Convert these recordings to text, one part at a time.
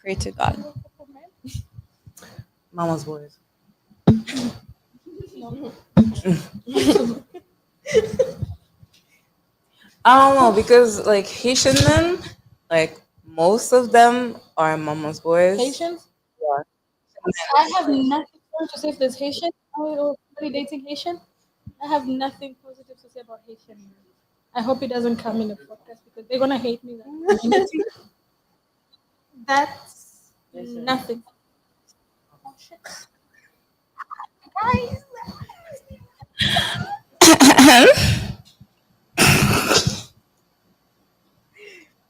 pray to God. Mama's boys. I don't know because like Haitian men, like most of them are mama's boys. Haitians? Yeah. I have nothing to say if there's Haitian or somebody dating Haitian. I have nothing positive to say about Haitian men. I hope it doesn't come in the podcast because they're gonna hate me. That's nothing. Oh, shit. Guys,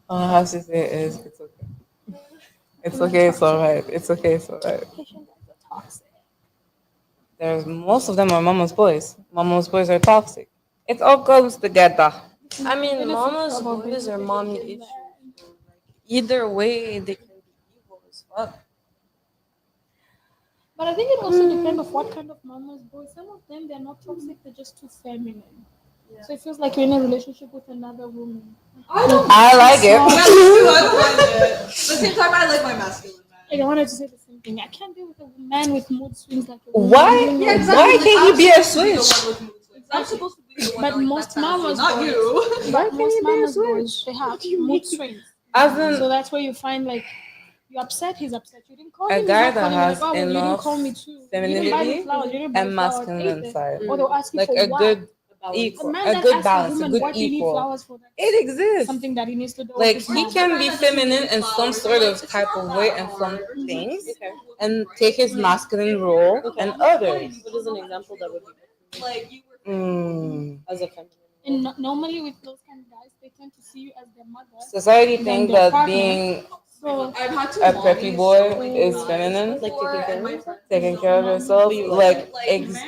All I have to say is it's okay. It's okay. It's all right. It's okay. It's all right. Haitian guys are toxic. There's most of them are mama's boys. Mama's boys are toxic. It all goes together. I mean, mama's boys or mommy issues. Either way, they can be evil as fuck. But I think it also depends on what kind of mama's boy. Some of them they're not toxic, they're just too feminine. So it feels like you're in a relationship with another woman. I like it. That's true, I don't mind it. At the same time, I like my masculine man. Like, I wanted to say the same thing. I can't deal with a man with mood swings like a Why? woman. Yeah, exactly. Why can't he be a switch? I'm supposed to be the one But going most back fast, mamas not boys, you. but most he be a mamas switch? boys, they have mood swings. As So in that's where you find like you're upset, he's upset. You didn't call a me. he's guy not that calling you. has Like, oh, well, you didn't enough call me too. You didn't buy me femininity flowers. You didn't buy and flowers. masculine Either. side. Or they'll ask you Like for a what? good A equal, man a that good asks balance, a a woman good what do you need equal. flowers for, that's It exists. something that he needs to do. Like with his he mom. can be feminine in some sort of type of way and some things, and take his masculine role and others. What is an example that would be Like, you were as a feminine? And normally with those kind of guys, they tend to see you as their mother. Society than think their that partner. being So I've had two a mommies preppy boy so is nice feminine, before, Like taking care and of my yourself? friends taking so care of nice. yourself,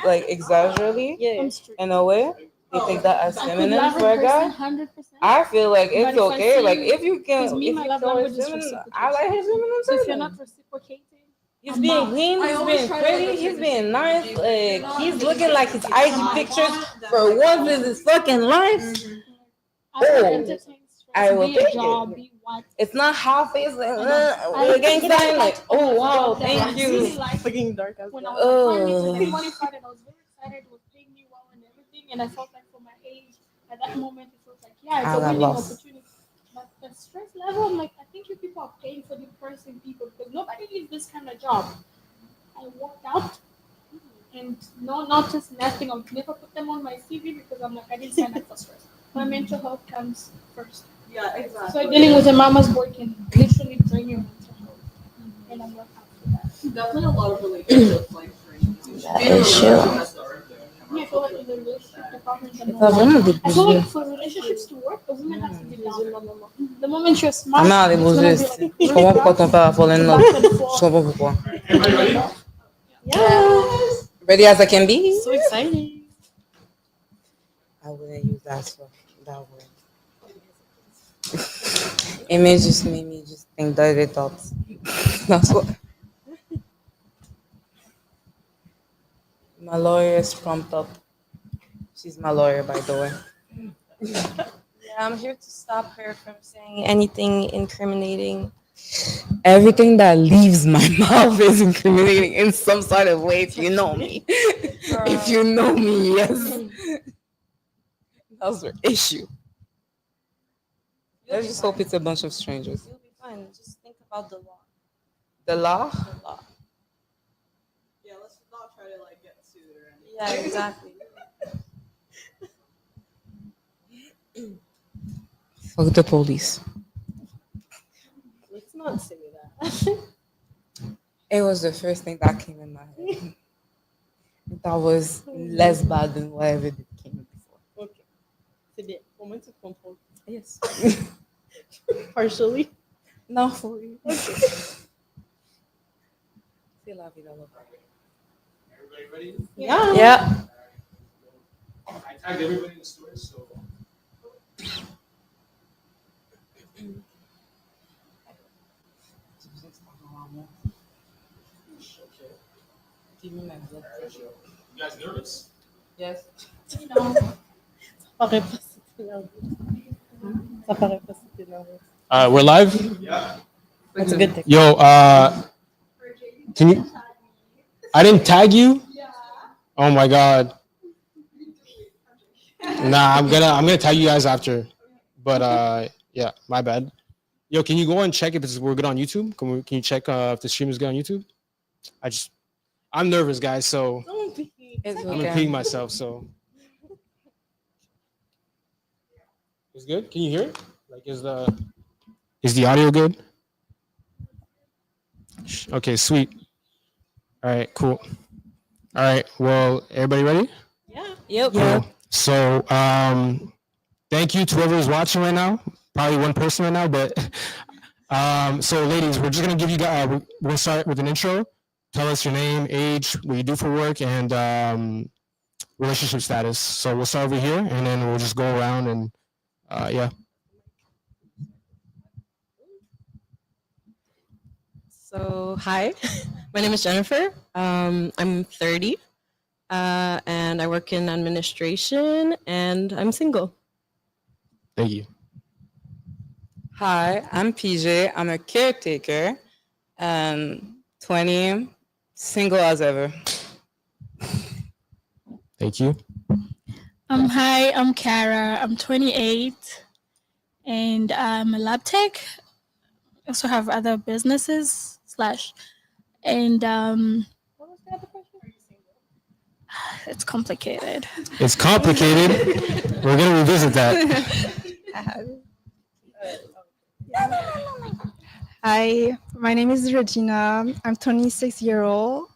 like exaggerally Yeah. in a way. They take that as I could feminine love for a a guy. person 100%. I feel like But it's if I okay. see Like you- if you can, Because me, if my you love show language his is feminine, reciprocation. I like his feminine So if side. you're not reciprocating, He's I'm being out. clean, I he's always being try to pretty, look he's at being the nice. pictures. Like he's looking like his IG pictures for once in his fucking life. I will Oh, entertain stress. I will be take a job, it. be what. It's not half face like I with a gang think sign. Like when I oh was wow, young, thank I really you. liked Fucking dark as when I well. was apartment Oh. and everybody started, I was very excited. It was paying me well and everything, and I felt like for my age, at that moment, it felt like yeah, it's I a got winning lost. opportunity. But the stress level, I'm like, I think you people are paying for depressing people because nobody needs this kind of job. I walked out, and no, not just nothing. I'll never put them on my CV because I'm like, I didn't sign up for stress. My mental health comes first. Yeah, exactly. So dealing with a mama's boy can literally drain your mental health, and I'm not happy with that. Definitely a lot of relationships like drain. That is true. Yeah, I feel like in the relationship department, Because women be I feel like busy. for relationships to work, a woman has to be down. The moment you're smart, I'm not it's able gonna to. be like Je comprends pourquoi ton père a fallen in love. back and Je forth. comprends pourquoi. Yes. Ready as I can be. So exciting. I wouldn't use that word. It may just made me just think dirty thoughts. That's what my lawyer is pumped up. She's my lawyer, by the way. Yeah, I'm here to stop her from saying anything incriminating. Everything that leaves my mouth is incriminating in some sort of way. If you know me, if you know me, yes, that's the issue. Let's just hope it's a bunch of strangers. You'll be fine. Just think about the law. The law. The law. Yeah, let's not try to like get sued or anything. Yeah, exactly. Fuck the police. Let's not say that. It was the first thing that came in my head. That was less bad than whatever that came before. Okay. C'est bien. Au moins tu comprends. Yes. Partially. Not fully. C'est la vida loca. Everybody ready? Yeah. Yeah. I tagged everybody in the story, so Give me my blood pressure. you guys nervous? Yes. No. Ça paraît pas si t'es nerveux. Ça paraît pas si t'es nerveux. We're live. Yeah. That's a good thing. Yo, can you? I didn't tag you. Oh my god. Nah, I'm gonna tag you guys after. But yeah, my bad. Yo, can you go and check if we're good on YouTube? Can you check if the stream is good on YouTube? I'm nervous, guys, so It's I'm repeating myself. So it's good. Can you hear it? Like, is the audio good? Okay, sweet. All right, cool. All right, well, everybody ready? Yep. Cool. So, thank you to whoever's watching right now. Probably one person right now, but so ladies, we're just gonna give you guys. We'll start with an intro. Tell us your name, age, what you do for work, and relationship status. So we'll start over here, and then we'll just go around and yeah. So, hi, my name is Jennifer. I'm 30, and I work in administration, and I'm single. Thank you. Hi, I'm PJ. I'm a caretaker. 20, single as ever. Thank you. Hi, I'm Kara. I'm 28 and I'm a lab tech. I also have other businesses slash and what was the other question? It's complicated. It's complicated. We're gonna revisit that. Hi, my name is Regina. I'm 26-year-old,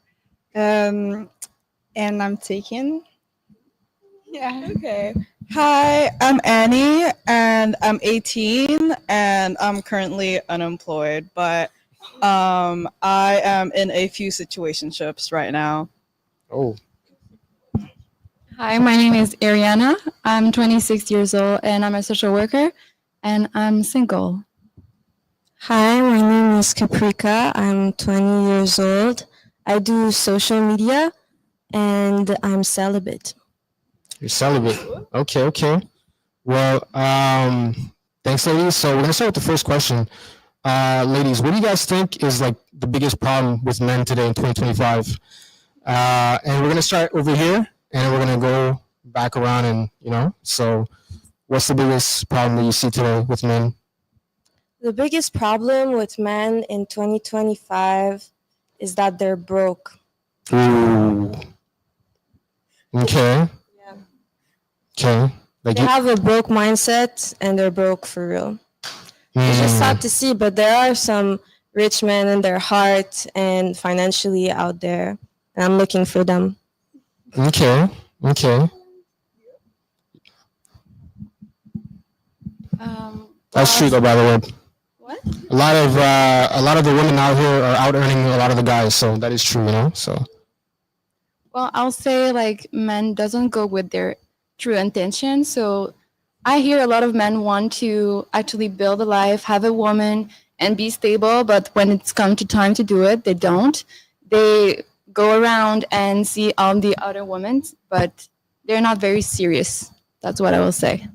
and I'm taken. Yeah. Okay. Hi, I'm Annie, and I'm 18, and I'm currently unemployed. But I am in a few situationships right now. Oh, Hi, my name is Ariana. I'm 26 years old and I'm a social worker and I'm single. Hi, my name is Caprica. I'm 20 years old. I do social media and I'm celibate. you're celibate. Okay, okay. Well, thanks, ladies. So we're gonna start with the first question. Ladies, what do you guys think is like the biggest problem with men today in 2025? And we're gonna start over here, and we're gonna go back around, and So, what's the biggest problem that you see today with men? The biggest problem with men in 2025 is that they're broke. Ooh. Okay. Yeah. Okay. Like They have a broke mindset and they're broke for real. It's just sad to see, but there are some rich men in their heart and financially out there, and I'm looking for them. Okay. Okay. That's true, though. By the way. What? A lot of the women out here are out earning a lot of the guys, so that is true, So Well, I'll say like men doesn't go with their true intention. So I hear a lot of men want to actually build a life, have a woman and be stable, but when it's come to time to do it, they don't. They go around and see all the other women, but they're not very serious. That's what I will say.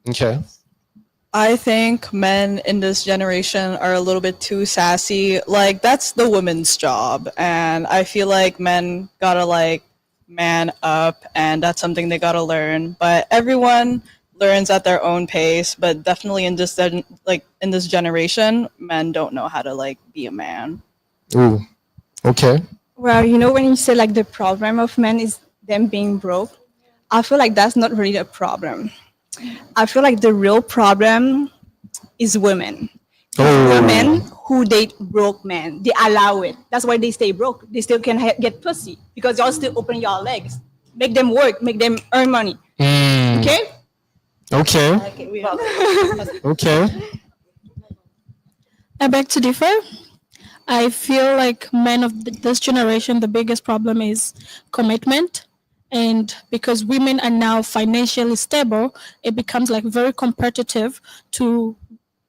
okay. I think men in this generation are a little bit too sassy. Like, that's the woman's job. And I feel like men gotta, like, man up, and that's something they gotta learn. But everyone learns at their own pace. But definitely in this, in this generation, men don't know how to, like, be a man. Ooh. Okay. Well, when you say like the problem of men is them being broke, I feel like that's not really a problem. I feel like the real problem is women. Women who date broke men, they allow it. That's why they stay broke. They still can get pussy because y'all still open your legs. Make them work, make them earn money. Okay? Okay. Okay. I beg to differ. I feel like men of this generation, the biggest problem is commitment. And because women are now financially stable, it becomes like very competitive to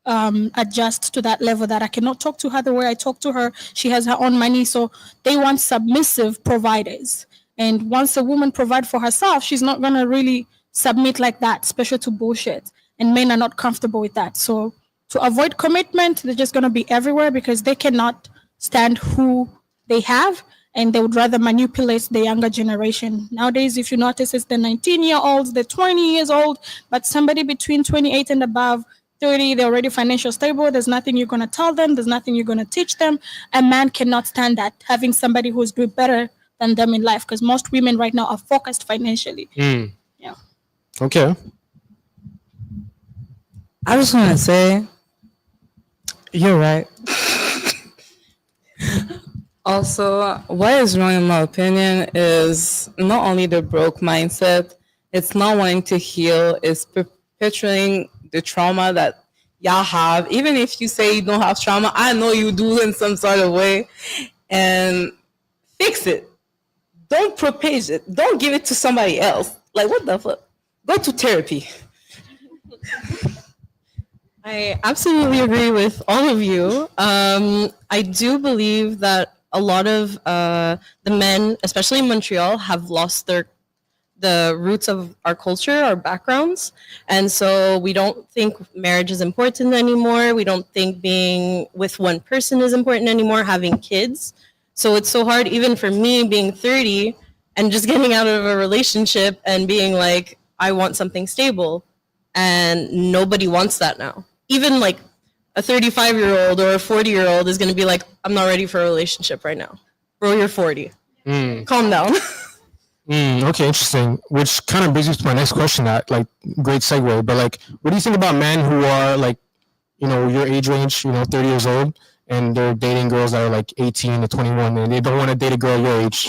adjust to that level that I cannot talk to her the way I talk to her. She has her own money. So they want submissive providers. And once a woman provides for herself, she's not going to really submit like that, especially to bullshit. And men are not comfortable with that. So to avoid commitment, they're just going to be everywhere because they cannot stand who they have, and they would rather manipulate the younger generation. Nowadays, if you notice, it's the 19-year-olds, the 20 years old, but somebody between 28 and above 30, they're already financially stable. There's nothing you're going to tell them. There's nothing you're going to teach them. A man cannot stand that, having somebody who's doing better than them in life, because most women right now are focused financially. Yeah. Okay. I just want to say, you're right. Also, what is wrong, in my opinion, is not only the broke mindset, it's not wanting to heal, it's perpetuating the trauma that y'all have. Even if you say you don't have trauma, I know you do in some sort of way. And fix it. Don't propage it. Don't give it to somebody else. Like, what the fuck? Go to therapy. I absolutely agree with all of you. I do believe that a lot of the men, especially in Montreal, have lost the roots of our culture, our backgrounds. And so we don't think marriage is important anymore. We don't think being with one person is important anymore, having kids. So it's so hard, even for me being 30 and just getting out of a relationship and being like, I want something stable. And nobody wants that now. Even like a 35-year-old or a 40-year-old is going to be like, I'm not ready for a relationship right now. Bro, you're 40. Calm down. Okay, interesting. Which kind of brings me to my next question. That like great segue. But like, what do you think about men who are like, your age range, 30 years old, and they're dating girls that are like 18 to 21, and they don't want to date a girl your age?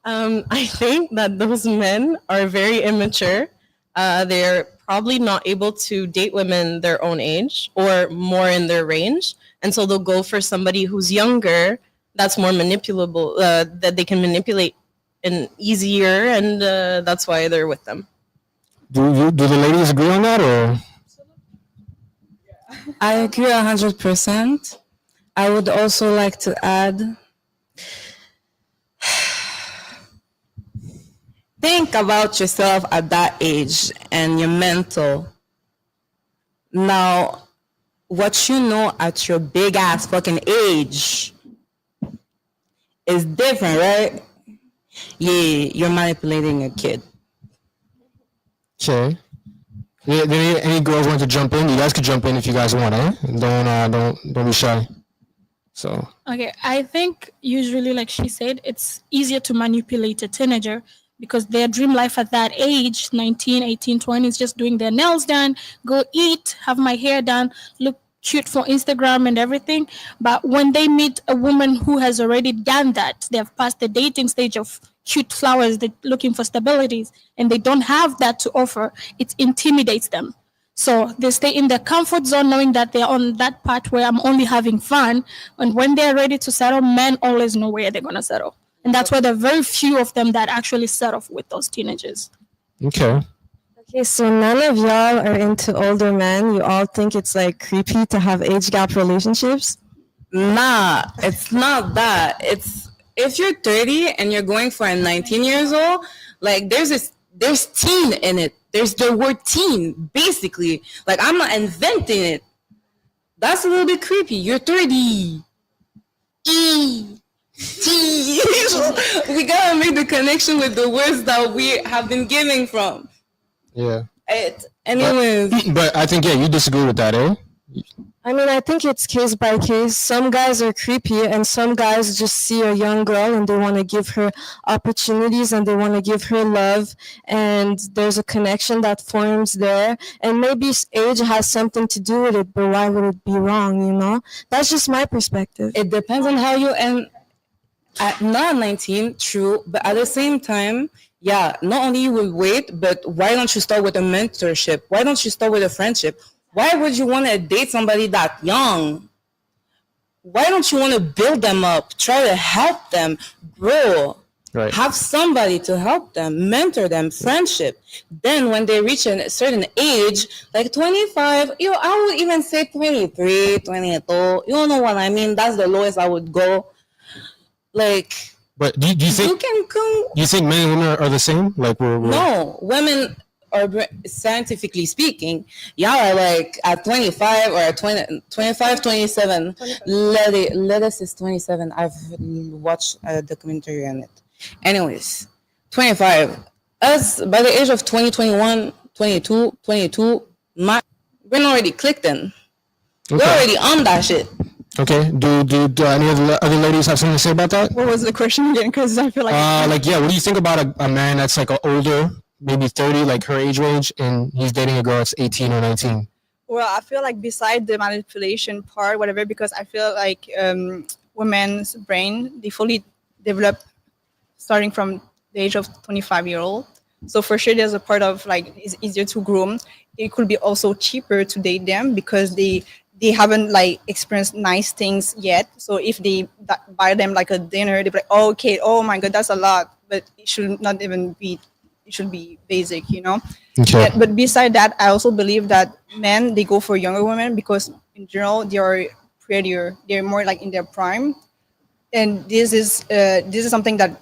I think that those men are very immature. They're probably not able to date women their own age or more in their range. And so they'll go for somebody who's younger, that's more manipulable, that they can manipulate and easier. And that's why they're with them. Do the ladies agree on that, or? I agree 100%. I would also like to add, think about yourself at that age and your mental. Now, what you know at your big ass fucking age is different, right? Yeah, you're manipulating a kid. Okay. Yeah, any girls want to jump in? You guys could jump in if you guys want, eh? Don't be shy. So. Okay, I think usually, like she said, it's easier to manipulate a teenager because their dream life at that age, 19, 18, 20, is just doing their nails done, go eat, have my hair done, look cute for Instagram and everything. But when they meet a woman who has already done that, they've passed the dating stage of cute flowers, they're looking for stabilities, and they don't have that to offer, it intimidates them. So they stay in their comfort zone knowing that they're on that part where I'm only having fun. And when they're ready to settle, men always know where they're going to settle. And that's why there are very few of them that actually settle with those teenagers. Okay. Okay, so none of y'all are into older men. You all think it's like creepy to have age gap relationships? Nah, it's not that. It's if you're 30 and you're going for a 19 years old, like there's teen in it. There's the word teen, basically. Like I'm not inventing it. That's a little bit creepy. You're 30. We gotta make the connection with the words that we have been giving from. Yeah. Anyways. But I think, you disagree with that, eh? I mean, I think it's case by case. Some guys are creepy and some guys just see a young girl and they want to give her opportunities and they want to give her love, and there's a connection that forms there. And maybe age has something to do with it, but why would it be wrong, That's just my perspective. It depends on how you end. Not 19, true, but at the same time, yeah, not only you will wait, but why don't you start with a mentorship? Why don't you start with a friendship? Why would you want to date somebody that young? Why don't you want to build them up, try to help them grow, right? Have somebody to help them, mentor them, friendship. Then when they reach a certain age, like 25, I would even say 23, 22, you know what I mean? That's the lowest I would go. But do you think you can come? You think men and women are the same? Like we're No, women scientifically speaking, y'all are like at 25 or at 20, 25, 27. Lettuce is 27. I've watched a documentary on it. Anyways, 25. Us, by the age of 20, 21, 22, 22, we're already clicked in. We're Okay. already on that shit. Okay. Do any of the other ladies have something to say about that? What was the question again? Because I feel like Like, yeah, what do you think about a man that's like older, maybe 30, like her age range, and he's dating a girl that's 18 or 19? well, I feel like beside the manipulation part, whatever, because I feel like women's brain, they fully develop starting from the age of 25-year-old. So for sure, there's a part of like it's easier to groom. It could be also cheaper to date them because they haven't like experienced nice things yet. So if they buy them like a dinner, they're like, oh, okay, oh my god, that's a lot, but it should not even be. It should be basic, you know. Okay. Yeah, but beside that, I also believe that men they go for younger women because in general they are prettier. They're more like in their prime, and this is something that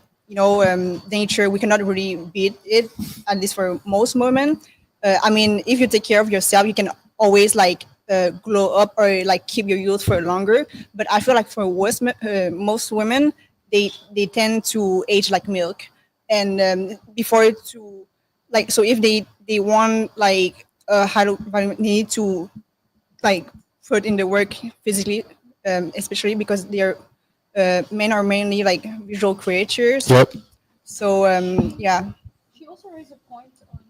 nature we cannot really beat it, at least for most women. I mean, if you take care of yourself, you can always like glow up or like keep your youth for longer. But I feel like for most women, they tend to age like milk, and before to like so if they want like they need to like put in the work physically, especially because they're men are mainly like visual creatures. Yep. So yeah. She also raised a point on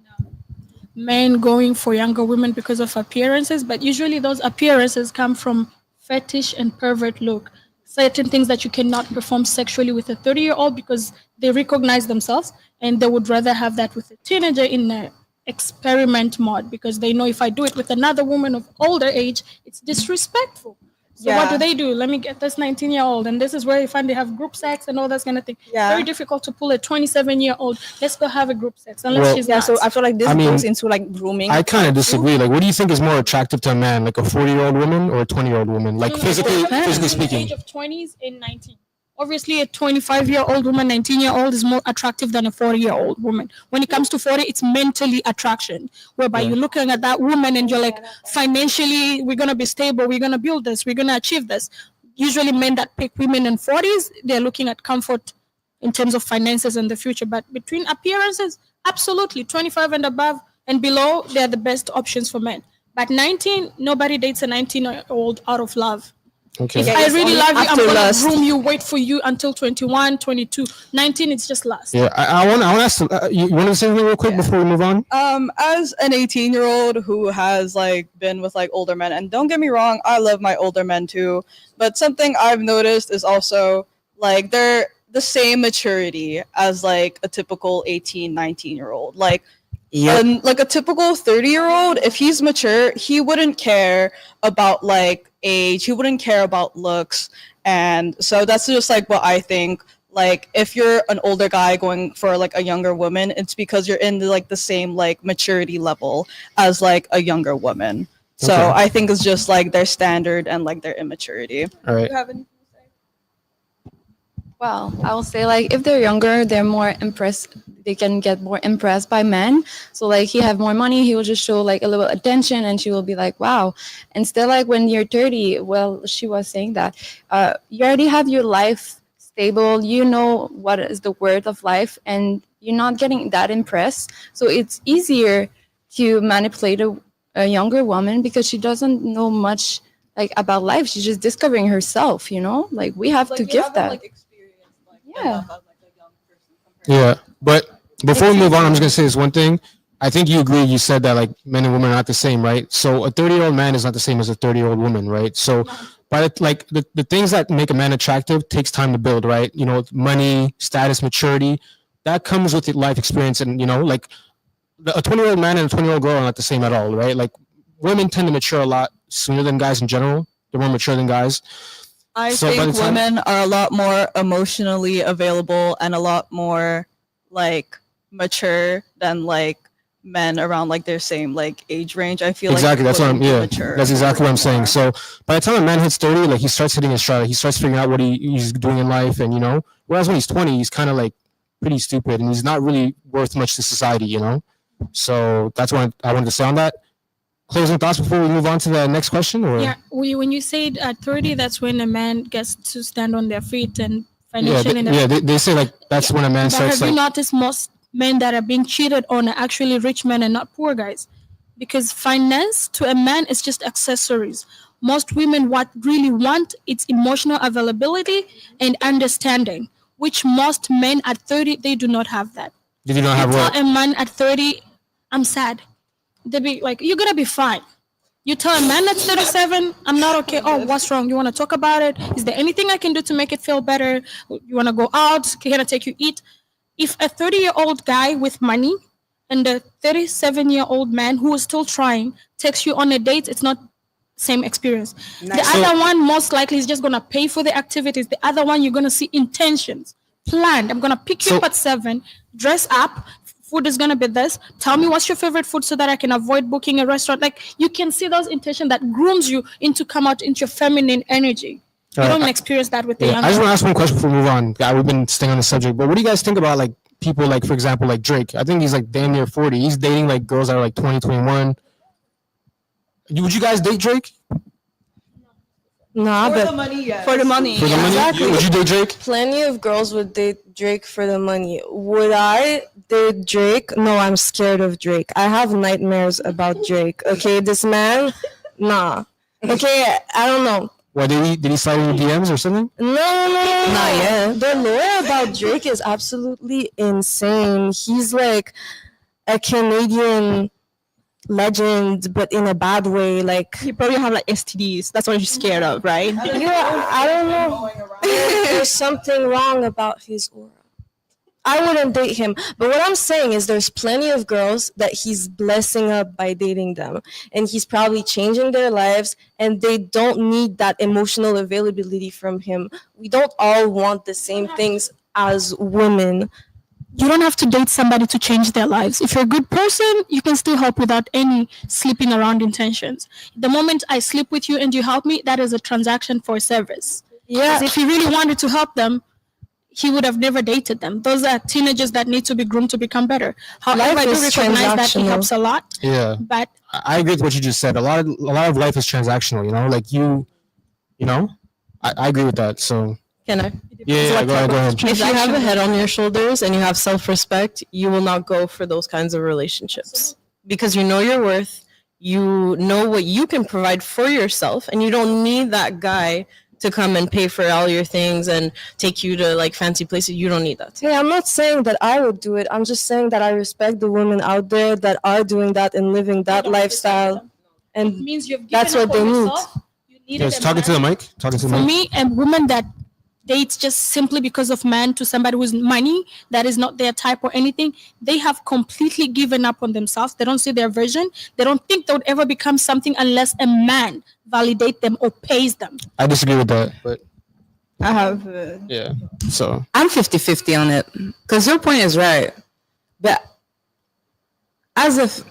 men going for younger women because of appearances, but usually those appearances come from fetish and pervert look. Certain things that you cannot perform sexually with a 30-year-old because they recognize themselves and they would rather have that with a teenager in a experiment mode because they know if I do it with another woman of older age, it's disrespectful. So what Yeah. do? Let me get this 19-year-old, and this is where you find they have group sex and all that kind of thing. Yeah. Very difficult to pull a 27-year-old. Let's go have a group sex unless Well- she's Yeah, not. so I feel like this I mean, goes into like grooming. I kind of disagree. Like, what do you think is more attractive to a man, like a 40-year-old woman or a 20-year-old woman? Like, physically Between speaking. the age of 20s and 19. Obviously, a 25-year-old woman, 19-year-old is more attractive than a 40-year-old woman. When it comes to 40, it's mentally attraction, whereby you're looking at that woman and you're like, financially, we're going to be stable, we're going to build this, we're going to achieve this. Usually, men that pick women in 40s, they're looking at comfort in terms of finances in the future. But between appearances, absolutely, 25 and above and below, they're the best options for men. But 19, nobody dates a 19-year-old out of love. Okay. If I it's really only love you, I'm after going to lust. groom you, wait for you until 21, 22. 19, it's just lust. Yeah, I want to ask. You want to say something real quick before we move on? As an 18-year-old who has like been with like older men, and don't get me wrong, I love my older men too, but something I've noticed is also like they're the same maturity as like a typical 18, 19-year-old. Like like a typical 30-year-old, if he's mature, he wouldn't care about like age, he wouldn't care about looks. And so that's just like what I think. Like if you're an older guy going for like a younger woman, it's because you're in like the same like maturity level as like a younger woman. So Okay. I think it's just like their standard and like their immaturity. All right. You have anything to say? Well, I will say like if they're younger, they're more impressed. They can get more impressed by men. So like he have more money, he will just show like a little attention, and she will be like, wow. Instead, like when you're 30, well, she was saying that you already have your life stable. You know what is the worth of life, and you're not getting that impressed. So it's easier to manipulate a younger woman because she doesn't know much like about life. She's just discovering herself. You know, like we have to give that. Yeah. Yeah, but before we move on, I'm just gonna say this one thing. I think you agree. You said that like men and women are not the same, right? So a 30-year-old man is not the same as a 30-year-old woman, right? So, but like the things that make a man attractive takes time to build, right? You know, money, status, maturity, that comes with life experience, and you know, like a 20-year-old man and a 20-year-old girl are not the same at all, right? Like women tend to mature a lot sooner than guys in general. They're more mature than guys. I So by think the time- women are a lot more emotionally available and a lot more like mature than like men around like their same like age range. I feel Exactly. like That's what I'm. women Yeah. mature That's exactly what I'm saying. more. So by the time a man hits 30, like he starts hitting his stride. He starts figuring out what he's doing in life, and you know. Whereas when he's 20, he's kind of like pretty stupid, and he's not really worth much to society. You know. So that's what I wanted to say on that. Closing thoughts before we move on to the next question, or Yeah, when you said at 30, that's when a man gets to stand on their feet and yeah, financially. they say like that's when a man But starts have you like noticed most men that are being cheated on are actually rich men and not poor guys? Because finance to a man is just accessories. Most women what really want is emotional availability and understanding, which most men at 30 they do not have that. did you not You have tell what? a man at 30, I'm sad. They be like, you're gonna be fine. You tell a man that's 37, I'm not okay. Oh, what's wrong? You want to talk about it? Is there anything I can do to make it feel better? You want to go out? Can I take you eat? If a 30-year-old guy with money and a 37-year-old man who is still trying takes you on a date, it's not same experience. The other one most likely is just gonna pay for the activities. The other one you're gonna see intentions planned. I'm gonna pick you up at 7, dress up. Food is gonna be this. Tell me what's your favorite food so that I can avoid booking a restaurant. Like you can see those intentions that grooms you into come out into your feminine energy. You don't even experience that with the Yeah, young. I just want to ask one question before we move on. Yeah, we've been staying on the subject, but what do you guys think about like people like, for example, like Drake? I think he's like damn near 40. He's dating like girls that are like 20, 21. Would you guys date Drake? Nah, For but the money, yes. For the money. For the money? Exactly. Would you date Drake? plenty of girls would date Drake for the money. Would I date Drake? No, I'm scared of Drake. I have nightmares about Drake. Okay, this man, nah. Okay, I don't know. What did he slide in your DMs or something? No, not yet. The lore about Drake is absolutely insane. He's like a Canadian legend, but in a bad way. Like, You probably have like STDs. That's what you're scared of, right? yeah, I don't know. There's something wrong about his aura. I wouldn't date him. But what I'm saying is there's plenty of girls that he's blessing up by dating them. And he's probably changing their lives and they don't need that emotional availability from him. We don't all want the same things as women. You don't have to date somebody to change their lives. If you're a good person, you can still help without any sleeping around intentions. The moment I sleep with you and you help me, that is a transaction for service. Yeah. 'Cause if he really wanted to help them, he would have never dated them. Those are teenagers that need to be groomed to become better. However, Life I do is recognize that he transactional. helps a lot. Yeah, But I agree with what you just said. A lot of life is transactional. You know, like you know, I agree with that. So Can I? yeah, go ahead. If you have a head on your shoulders and you have self-respect, you will not go for those kinds of relationships because you know your worth. You know what you can provide for yourself, and you don't need that guy to come and pay for all your things and take you to like fancy places. You don't need that. Hey, I'm not saying that I would do it. I'm just saying that I respect the women out there that are doing that and living that lifestyle. And means you've given that's up what they on need. yourself. You needed Yes, a talking to man. the mic. Talking to the For mic. me, a woman that dates just simply because of man to somebody who's money that is not their type or anything, they have completely given up on themselves. They don't see their vision. They don't think they would ever become something unless a man validate them or pays them. I disagree with that, but I have. yeah. So I'm 50-50 on it because your point is right. But as if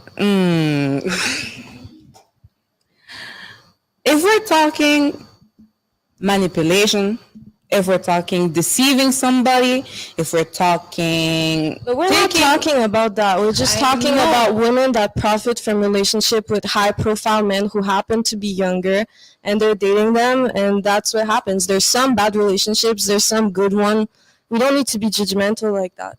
if we're talking manipulation, if we're talking deceiving somebody, if we're talking But we're not talking about that. We're just talking about women that profit from relationship with high profile men who happen to be younger and they're dating them, and that's what happens. There's some bad relationships, there's some good one. We don't need to be judgmental like that.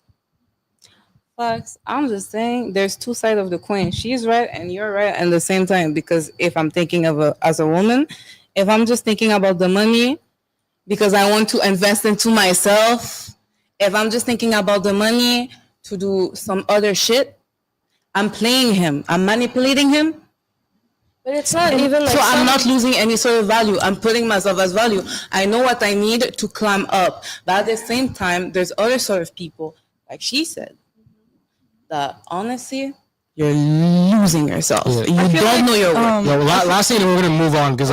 facts. I'm just saying there's two sides of the coin. She's right and you're right at the same time. Because if I'm thinking as a woman, if I'm just thinking about the money because I want to invest into myself, if I'm just thinking about the money to do some other shit, I'm playing him. I'm manipulating him. But it's not even like So I'm some- not losing any sort of value. I'm putting myself as value. I know what I need to climb up. But at the same time, there's other sort of people, like she said, that honestly, you're losing yourself. Yeah. You don't know your worth. yeah, well, last thing, and we're gonna move on because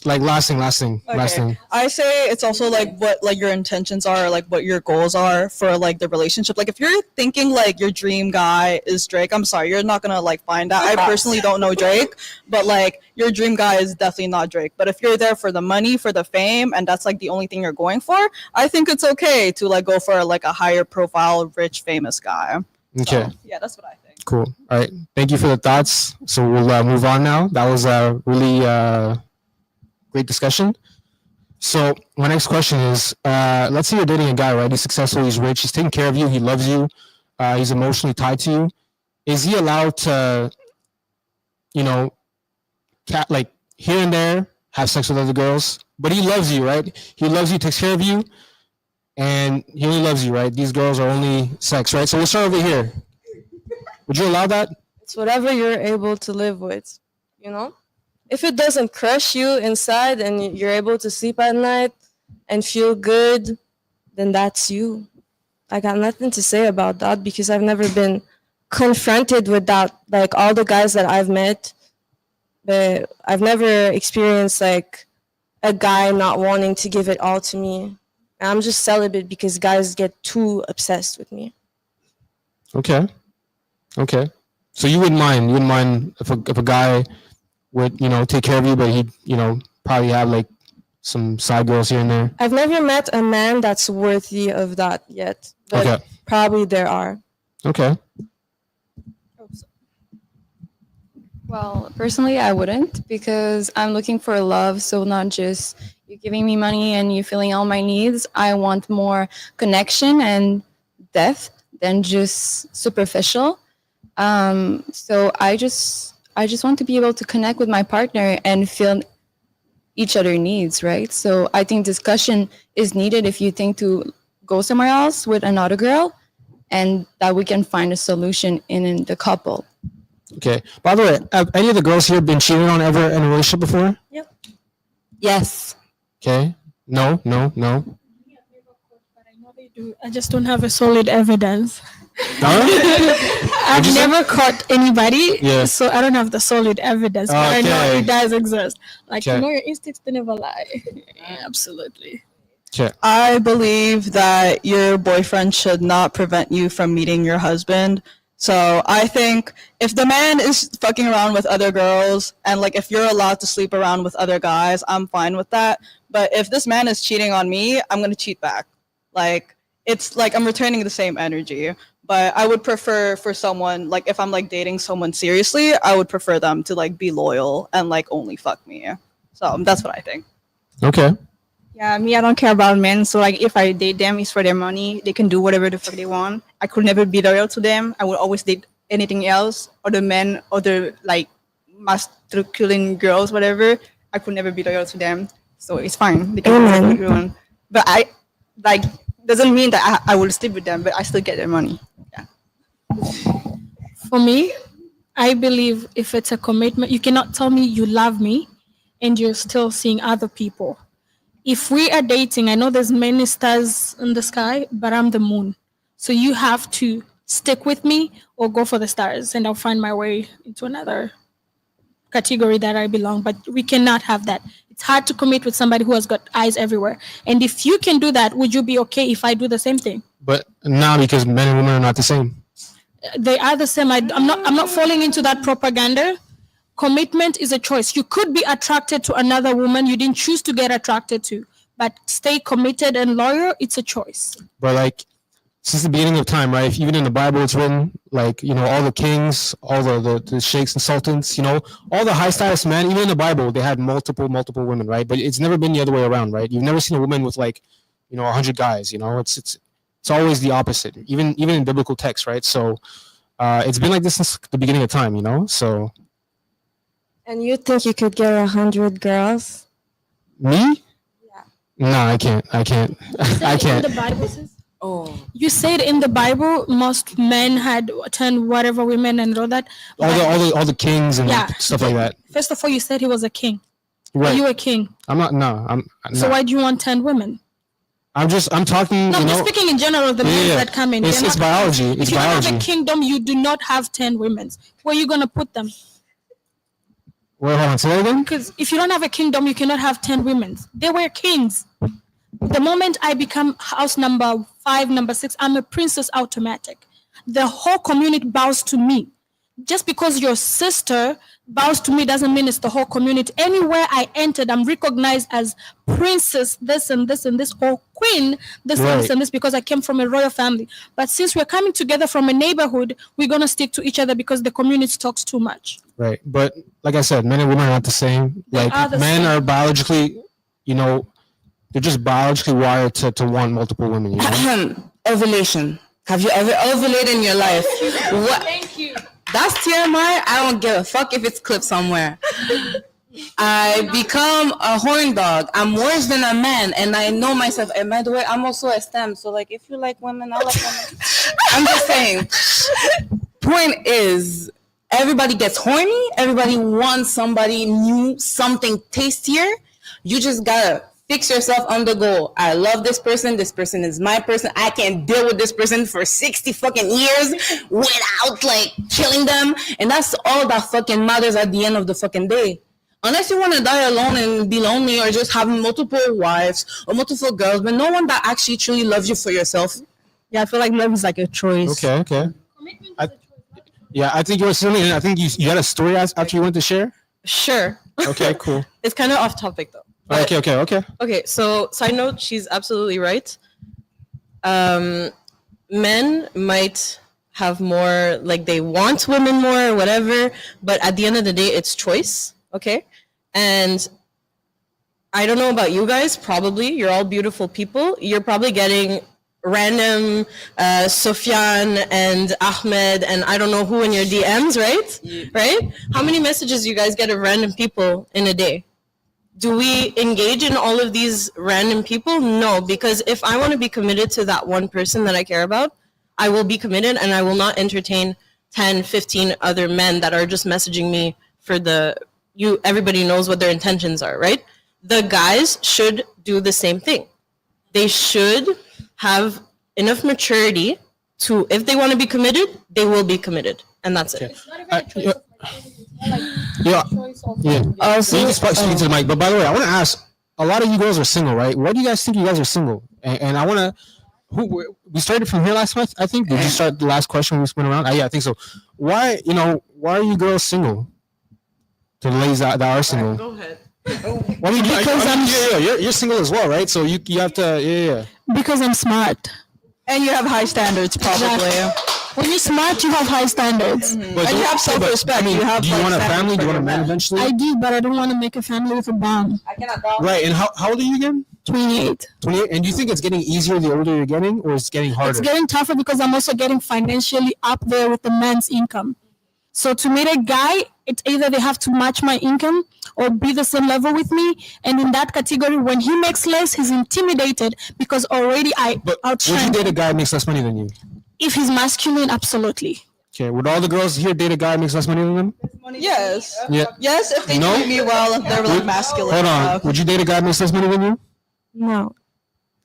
like last thing. Okay. I say it's also like what like your intentions are, like what your goals are for like the relationship. Like if you're thinking like your dream guy is Drake, I'm sorry, you're not gonna like find that. I personally don't know Drake, but like your dream guy is definitely not Drake. But if you're there for the money, for the fame, and that's like the only thing you're going for, I think it's okay to like go for like a higher profile, rich, famous guy. Okay. So, yeah, that's what I think. Cool. All right. Thank you for the thoughts. So we'll move on now. That was a really great discussion. So my next question is, let's say you're dating a guy, right? He's successful, he's rich, he's taking care of you, he loves you, he's emotionally tied to you. Is he allowed to, you know, like here and there have sex with other girls? But he loves you, right? He loves you, takes care of you, and he only loves you, right? These girls are only sex, right? So we'll start over here. Would you allow that? It's whatever you're able to live with, you know? If it doesn't crush you inside and you're able to sleep at night and feel good, then that's you. I got nothing to say about that because I've never been confronted with that. Like all the guys that I've met, but I've never experienced like a guy not wanting to give it all to me. I'm just celibate because guys get too obsessed with me. Okay. Okay. So you wouldn't mind if a guy would, take care of you, but he'd, probably have like some side girls here and there. I've never met a man that's worthy of that yet, but Okay. probably there are. Okay. Well, personally, I wouldn't because I'm looking for love. So, not just you giving me money and you filling all my needs. I want more connection and depth than just superficial. So, I just want to be able to connect with my partner and feel each other needs, right? So, I think discussion is needed if you think to go somewhere else with another girl and that we can find a solution in the couple. Okay. By the way, have any of the girls here been cheated on ever in a relationship before? Yes. Okay. No. But I know they do. I just don't have a solid evidence. I've never caught anybody, Yeah. so I don't have the solid evidence. But I know Okay. it does exist. Like, Okay. your instincts they never lie. Absolutely. Okay. I believe that your boyfriend should not prevent you from meeting your husband. So I think if the man is fucking around with other girls and like if you're allowed to sleep around with other guys, I'm fine with that. But if this man is cheating on me, I'm gonna cheat back. Like it's like I'm returning the same energy. But I would prefer for someone like if I'm like dating someone seriously, I would prefer them to like be loyal and like only fuck me. So that's what I think. Okay. Yeah, me, I don't care about men. So, like, if I date them, it's for their money. They can do whatever the fuck they want. I could never be loyal to them. I would always date anything else, other men, other, like, masculine girls, whatever. I could never be loyal to them. So, it's fine. They can do whatever they want. But I, like, doesn't mean that I will sleep with them, but I still get their money. Yeah. For me, I believe if it's a commitment, you cannot tell me you love me and you're still seeing other people. If we are dating, I know there's many stars in the sky, but I'm the moon. So you have to stick with me or go for the stars, and I'll find my way into another category that I belong. But we cannot have that. It's hard to commit with somebody who has got eyes everywhere. And if you can do that, would you be okay if I do the same thing? But now because men and women are not the same. They are the same. I'm not falling into that propaganda. Commitment is a choice. You could be attracted to another woman you didn't choose to get attracted to, but stay committed and loyal. It's a choice. But like since the beginning of time, right? Even in the Bible, it's written like all the kings, all the sheikhs and sultans, all the high status men. Even in the Bible, they had multiple women, right? But it's never been the other way around, right? You've never seen a woman with like 100 guys. It's always the opposite. Even in biblical texts, right? So it's been like this since the beginning of time. So. And you think you could get 100 girls? Me? Yeah. No, I can't. I can't. In the Bible says. Oh. You said in the Bible most men had 10 whatever women and all that. All the kings and stuff like that. First of all, you said he was a king. Right. Are you a king? I'm not. No. I'm. So no. why do you want 10 women? I'm talking. No, I'm just speaking in general. The men that come in. It's biology. It's if you biology. don't have a kingdom, you do not have 10 women. Where are you gonna put them? Wait, hold on. Say that again? Because if you don't have a kingdom, you cannot have 10 women. They were kings. The moment I become house number 5, number 6, I'm a princess automatic. The whole community bows to me. Just because your sister bows to me doesn't mean it's the whole community. Anywhere I entered, I'm recognized as princess, this and this and this, or queen, this and this Right. and this, because I came from a royal family. But since we're coming together from a neighborhood, we're going to stick to each other because the community talks too much. Right. But like I said, men and women are not the same. Like are the men same. are biologically, they're just biologically wired to want multiple women, you know? Ovulation. Have you ever ovulated in your life? What? Thank you. That's TMI. I don't give a fuck if it's clipped somewhere. I become a horn dog. I'm worse than a man, and I know myself. And by the way, I'm also a STEM. So, like, if you like women, I like women. I'm just saying. Point is, everybody gets horny. Everybody wants somebody new, something tastier. You just gotta fix yourself on the goal. I love this person. This person is my person. I can deal with this person for 60 fucking years without like killing them. And that's all that fucking matters at the end of the fucking day. Unless you want to die alone and be lonely, or just having multiple wives or multiple girls, but no one that actually truly loves you for yourself. Yeah, I feel like love is like a choice. Okay. I think you were saying, I think you had a story after you went to share? Sure. Okay, cool. It's kind of off topic though. But- Okay. Okay, so side note, she's absolutely right. Men might have more, like they want women more or whatever, but at the end of the day, it's choice, okay? And I don't know about you guys, probably, you're all beautiful people. You're probably getting random Sofyan and Ahmed and I don't know who in your DMs, right? Yeah. Right? How many messages you guys get of random people in a day? Do we engage in all of these random people? No, because if I want to be committed to that one person that I care about, I will be committed and I will not entertain 10, 15 other men that are just messaging me for everybody knows what their intentions are, right? The guys should do the same thing. They should have enough maturity to, if they want to be committed, they will be committed. And that's it. It's not even a choice of like, Yeah. choice of Yeah. Also, You can speak to the mic. But by the way, I want to ask, a lot of you girls are single, right? Why do you guys think you guys are single? And I want to, we started from here last month, I think. Did you start the last question we went around? Yeah, I think so. Why are you girls single? To the ladies that are single. Go ahead. Well, you're single as well, right? So you have to, yeah. Because I'm smart. And you have high standards, probably. When you're smart, you have high standards. But And you have self-respect. do you have, want a like, family? Do you want a standards man eventually? I do, but I don't want to make a family with a bomb. Right. And how old are you again? 28. 28. And do you think it's getting easier the older you're getting, or it's getting harder? It's getting tougher because I'm also getting financially up there with the man's income. So to meet a guy, it's either they have to match my income or be the same level with me. And in that category, when he makes less, he's intimidated because already I But would you outshine date a him. guy who makes less money than you? If he's masculine, absolutely. Okay. Would all the girls here date a guy who makes less money than them? Yes. Yeah. Yes, if they No? treat me well, if they're like masculine. Hold on. enough. Would you date a guy who makes less money than you? No,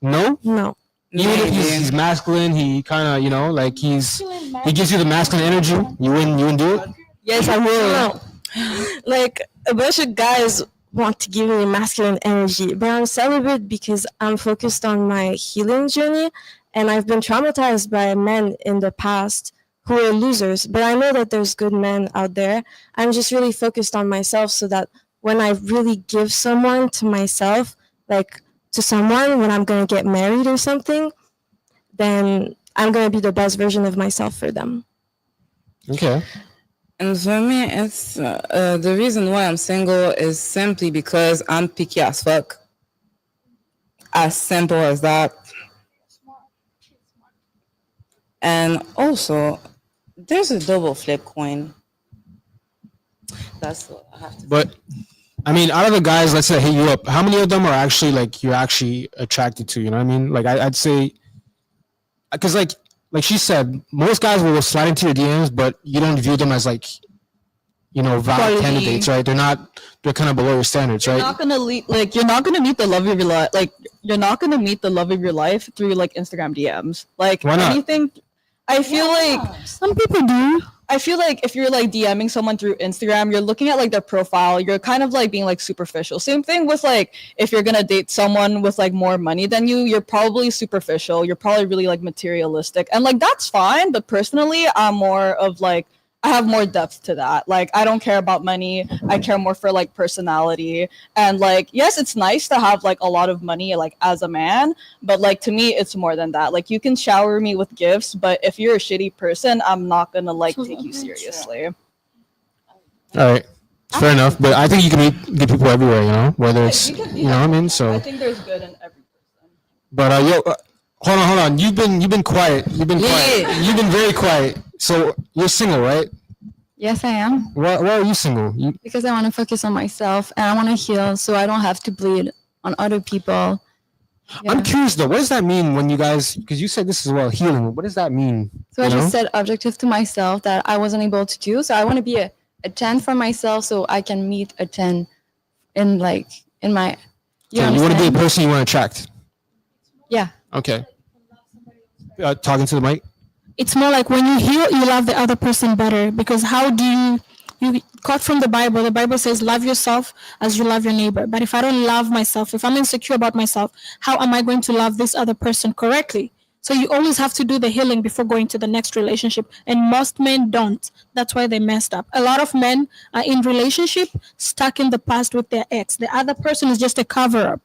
No. no. Even if he's masculine, he kind of like he gives you the masculine energy. You wouldn't do it. Yes, I will. No. Like a bunch of guys want to give me masculine energy, but I'm celibate because I'm focused on my healing journey, and I've been traumatized by men in the past who are losers. But I know that there's good men out there. I'm just really focused on myself, so that when I really give someone to myself, like to someone, when I'm gonna get married or something, then I'm gonna be the best version of myself for them. Okay. And for me, it's the reason why I'm single is simply because I'm picky as fuck. As simple as that. And also, there's a double flip coin. That's what I have to. But I mean, out of the guys, let's say hit you up, how many of them are actually like you're actually attracted to? You know what I mean? Like I'd say, because like she said, most guys will slide into your DMs, but you don't view them as like, valid Quality. candidates, right? They're kind of below your standards, You're right? not gonna you're not gonna meet the love of your life. Like you're not gonna meet the love of your life through like Instagram DMs. Like Why not? anything. I feel like Some people do. I feel like if you're like DMing someone through Instagram, you're looking at like their profile, you're kind of like being like superficial. Same thing with like if you're gonna date someone with like more money than you, you're probably superficial. You're probably really like materialistic. And like that's fine, but personally I'm more of like I have more depth to that. Like, I don't care about money. I care more for like personality. And like, yes, it's nice to have like a lot of money like as a man, but like to me it's more than that. Like, you can shower me with gifts, but if you're a shitty person, I'm not gonna like take you seriously. All right. Fair enough, but I think you can meet good people everywhere, you know, whether it's, you know what I mean? So, I think there's good in every person. but hold on. You've been quiet. You've been quiet. You've been very quiet. So you're single, right? Yes, I am. Why are you single? Because I want to focus on myself and I want to heal so I don't have to bleed on other people. Yeah. I'm curious though. What does that mean when you guys? Because you said this as well, healing. What does that mean? So I just set objective to myself that I wasn't able to do. So I want to be a 10 for myself so I can meet a 10 in my. You want to be a person you want to attract. Yeah. Okay. Talking to the mic. It's more like when you heal, you love the other person better, because how do you quote from the Bible says love yourself as you love your neighbor. But if I don't love myself, if I'm insecure about myself, how am I going to love this other person correctly? So you always have to do the healing before going to the next relationship, and most men don't. That's why they messed up. A lot of men are in relationship stuck in the past with their ex. The other person is just a cover up.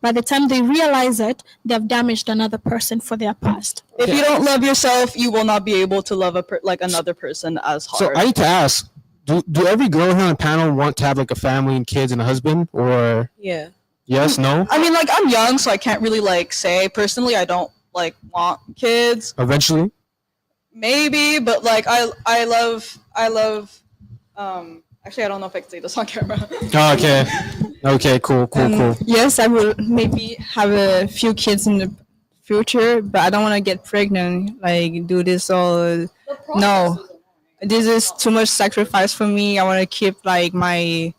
By the time they realize it, they've damaged another person for their past. If you don't love yourself, you will not be able to love another person as hard. So I need to ask: Do every girl here on the panel want to have like a family and kids and a husband, or Yeah. yes, no? I mean, like, I'm young, so I can't really like say personally. I don't like want kids. Eventually. Maybe, but like I love. Actually, I don't know if I can say this on camera. Oh, okay. Okay. Cool. Yes, I will maybe have a few kids in the future, but I don't want to get pregnant. Like, do this all. No, this is too much sacrifice for me. I want to keep like my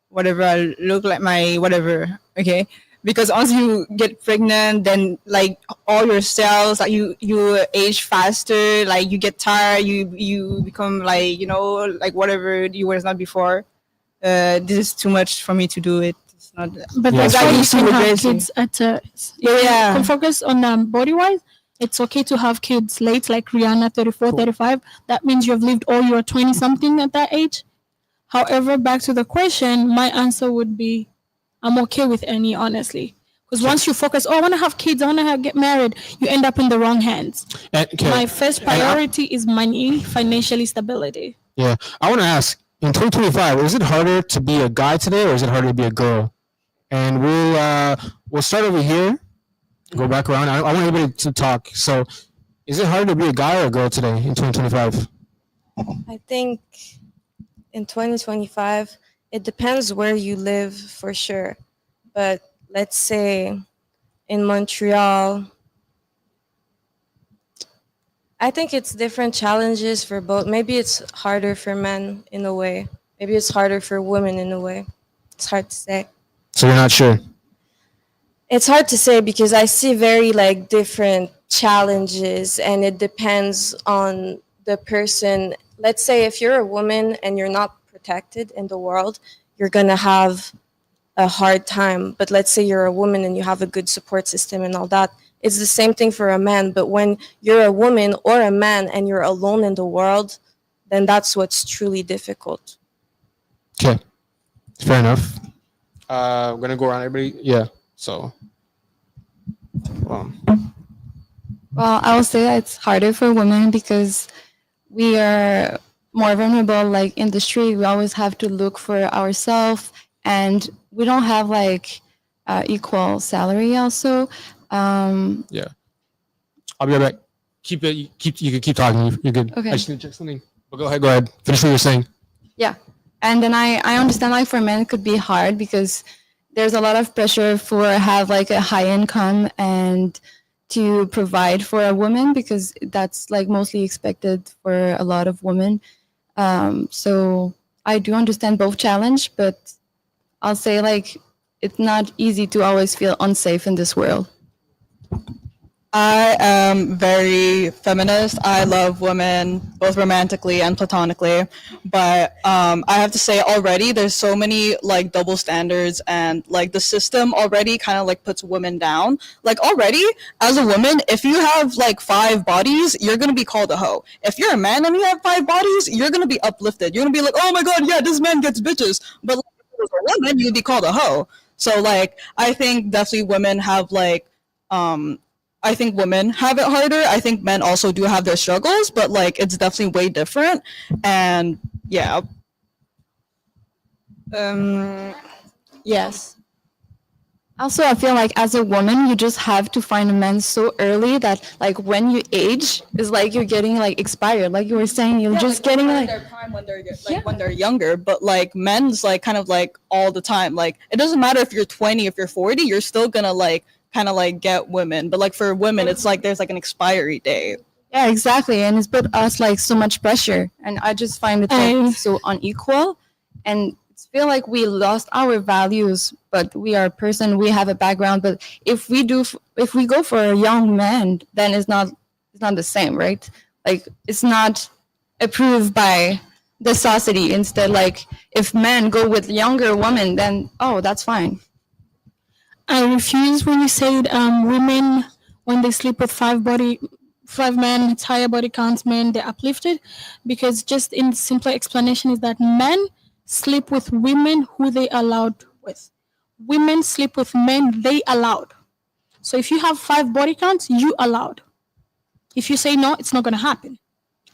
whatever I look like, my whatever. Okay, because once you get pregnant, then like all your cells, like you age faster. Like, you get tired. You become like, like whatever you was not before. This is too much for me to do it. It's not. But Yeah, that's it's why you fine. can have kids at Yeah. can focus on body wise. It's okay to have kids late, like Rihanna, 34, 35. That means you've lived all your 20 something at that age. However, back to the question, my answer would be I'm okay with any, honestly. Because once you focus, I want to have kids, I want to get married, you end up in the wrong hands. Okay. My first priority is money, financially stability. Yeah, I want to ask: in 2025, is it harder to be a guy today, or is it harder to be a girl? And we'll start over here. Go back around. I want everybody to talk. So, is it harder to be a guy or a girl today in 2025? I think in 2025, it depends where you live for sure. But let's say in Montreal, I think it's different challenges for both. Maybe it's harder for men in a way. Maybe it's harder for women in a way. It's hard to say. So you're not sure. It's hard to say because I see very like different challenges, and it depends on the person. Let's say if you're a woman and you're not protected in the world, you're gonna have a hard time. But let's say you're a woman and you have a good support system and all that. It's the same thing for a man. But when you're a woman or a man and you're alone in the world, then that's what's truly difficult. Okay, fair enough. I'm gonna go around everybody. Yeah. So. Well, I will say that it's harder for women because we are more vulnerable. Like in the street, we always have to look for ourselves, and we don't have like equal salary. Also, Yeah. I'll be right back. You can keep talking. You're good. Okay. I just need to check something. But go ahead. Finish what you're saying. yeah. And then I understand like for men it could be hard because there's a lot of pressure for have like a high income and to provide for a woman because that's like mostly expected for a lot of women. So I do understand both challenge, but I'll say like it's not easy to always feel unsafe in this world. I am very feminist. I love women both romantically and platonically, but I have to say already there's so many like double standards and like the system already kind of like puts women down. Like already as a woman, if you have like 5 bodies, you're gonna be called a hoe. If you're a man and you have 5 bodies, you're gonna be uplifted. You're gonna be like, oh my god, yeah, this man gets bitches. But like, if it was a woman, you'd be called a hoe. So like I think definitely women have like um I think women have it harder. I think men also do have their struggles, but like it's definitely way different. And yeah. Yes. Also, I feel like as a woman, you just have to find a man so early that like when you age, it's like you're getting like expired. Like you were saying, you're just getting in like their prime when they're like when they're younger, but like men's like kind of like all the time. Like it doesn't matter if you're 20, if you're 40, you're still gonna like kind of like get women. But like for women, it's like there's like an expiry date. yeah, exactly. And it's put us like so much pressure. And I just find it like, so unequal. And it's feel like we lost our values, but we are a person, we have a background. But if we do, if we go for a young man, then it's not the same, right? Like it's not approved by the society. Instead, like if men go with younger women, then oh, that's fine. I refuse when you said women when they sleep with 5 men, it's higher body counts men, they're uplifted, because just in simpler explanation is that men sleep with women who they allowed with. Women sleep with men they allowed. So if you have 5 body counts, you allowed. If you say no, it's not going to happen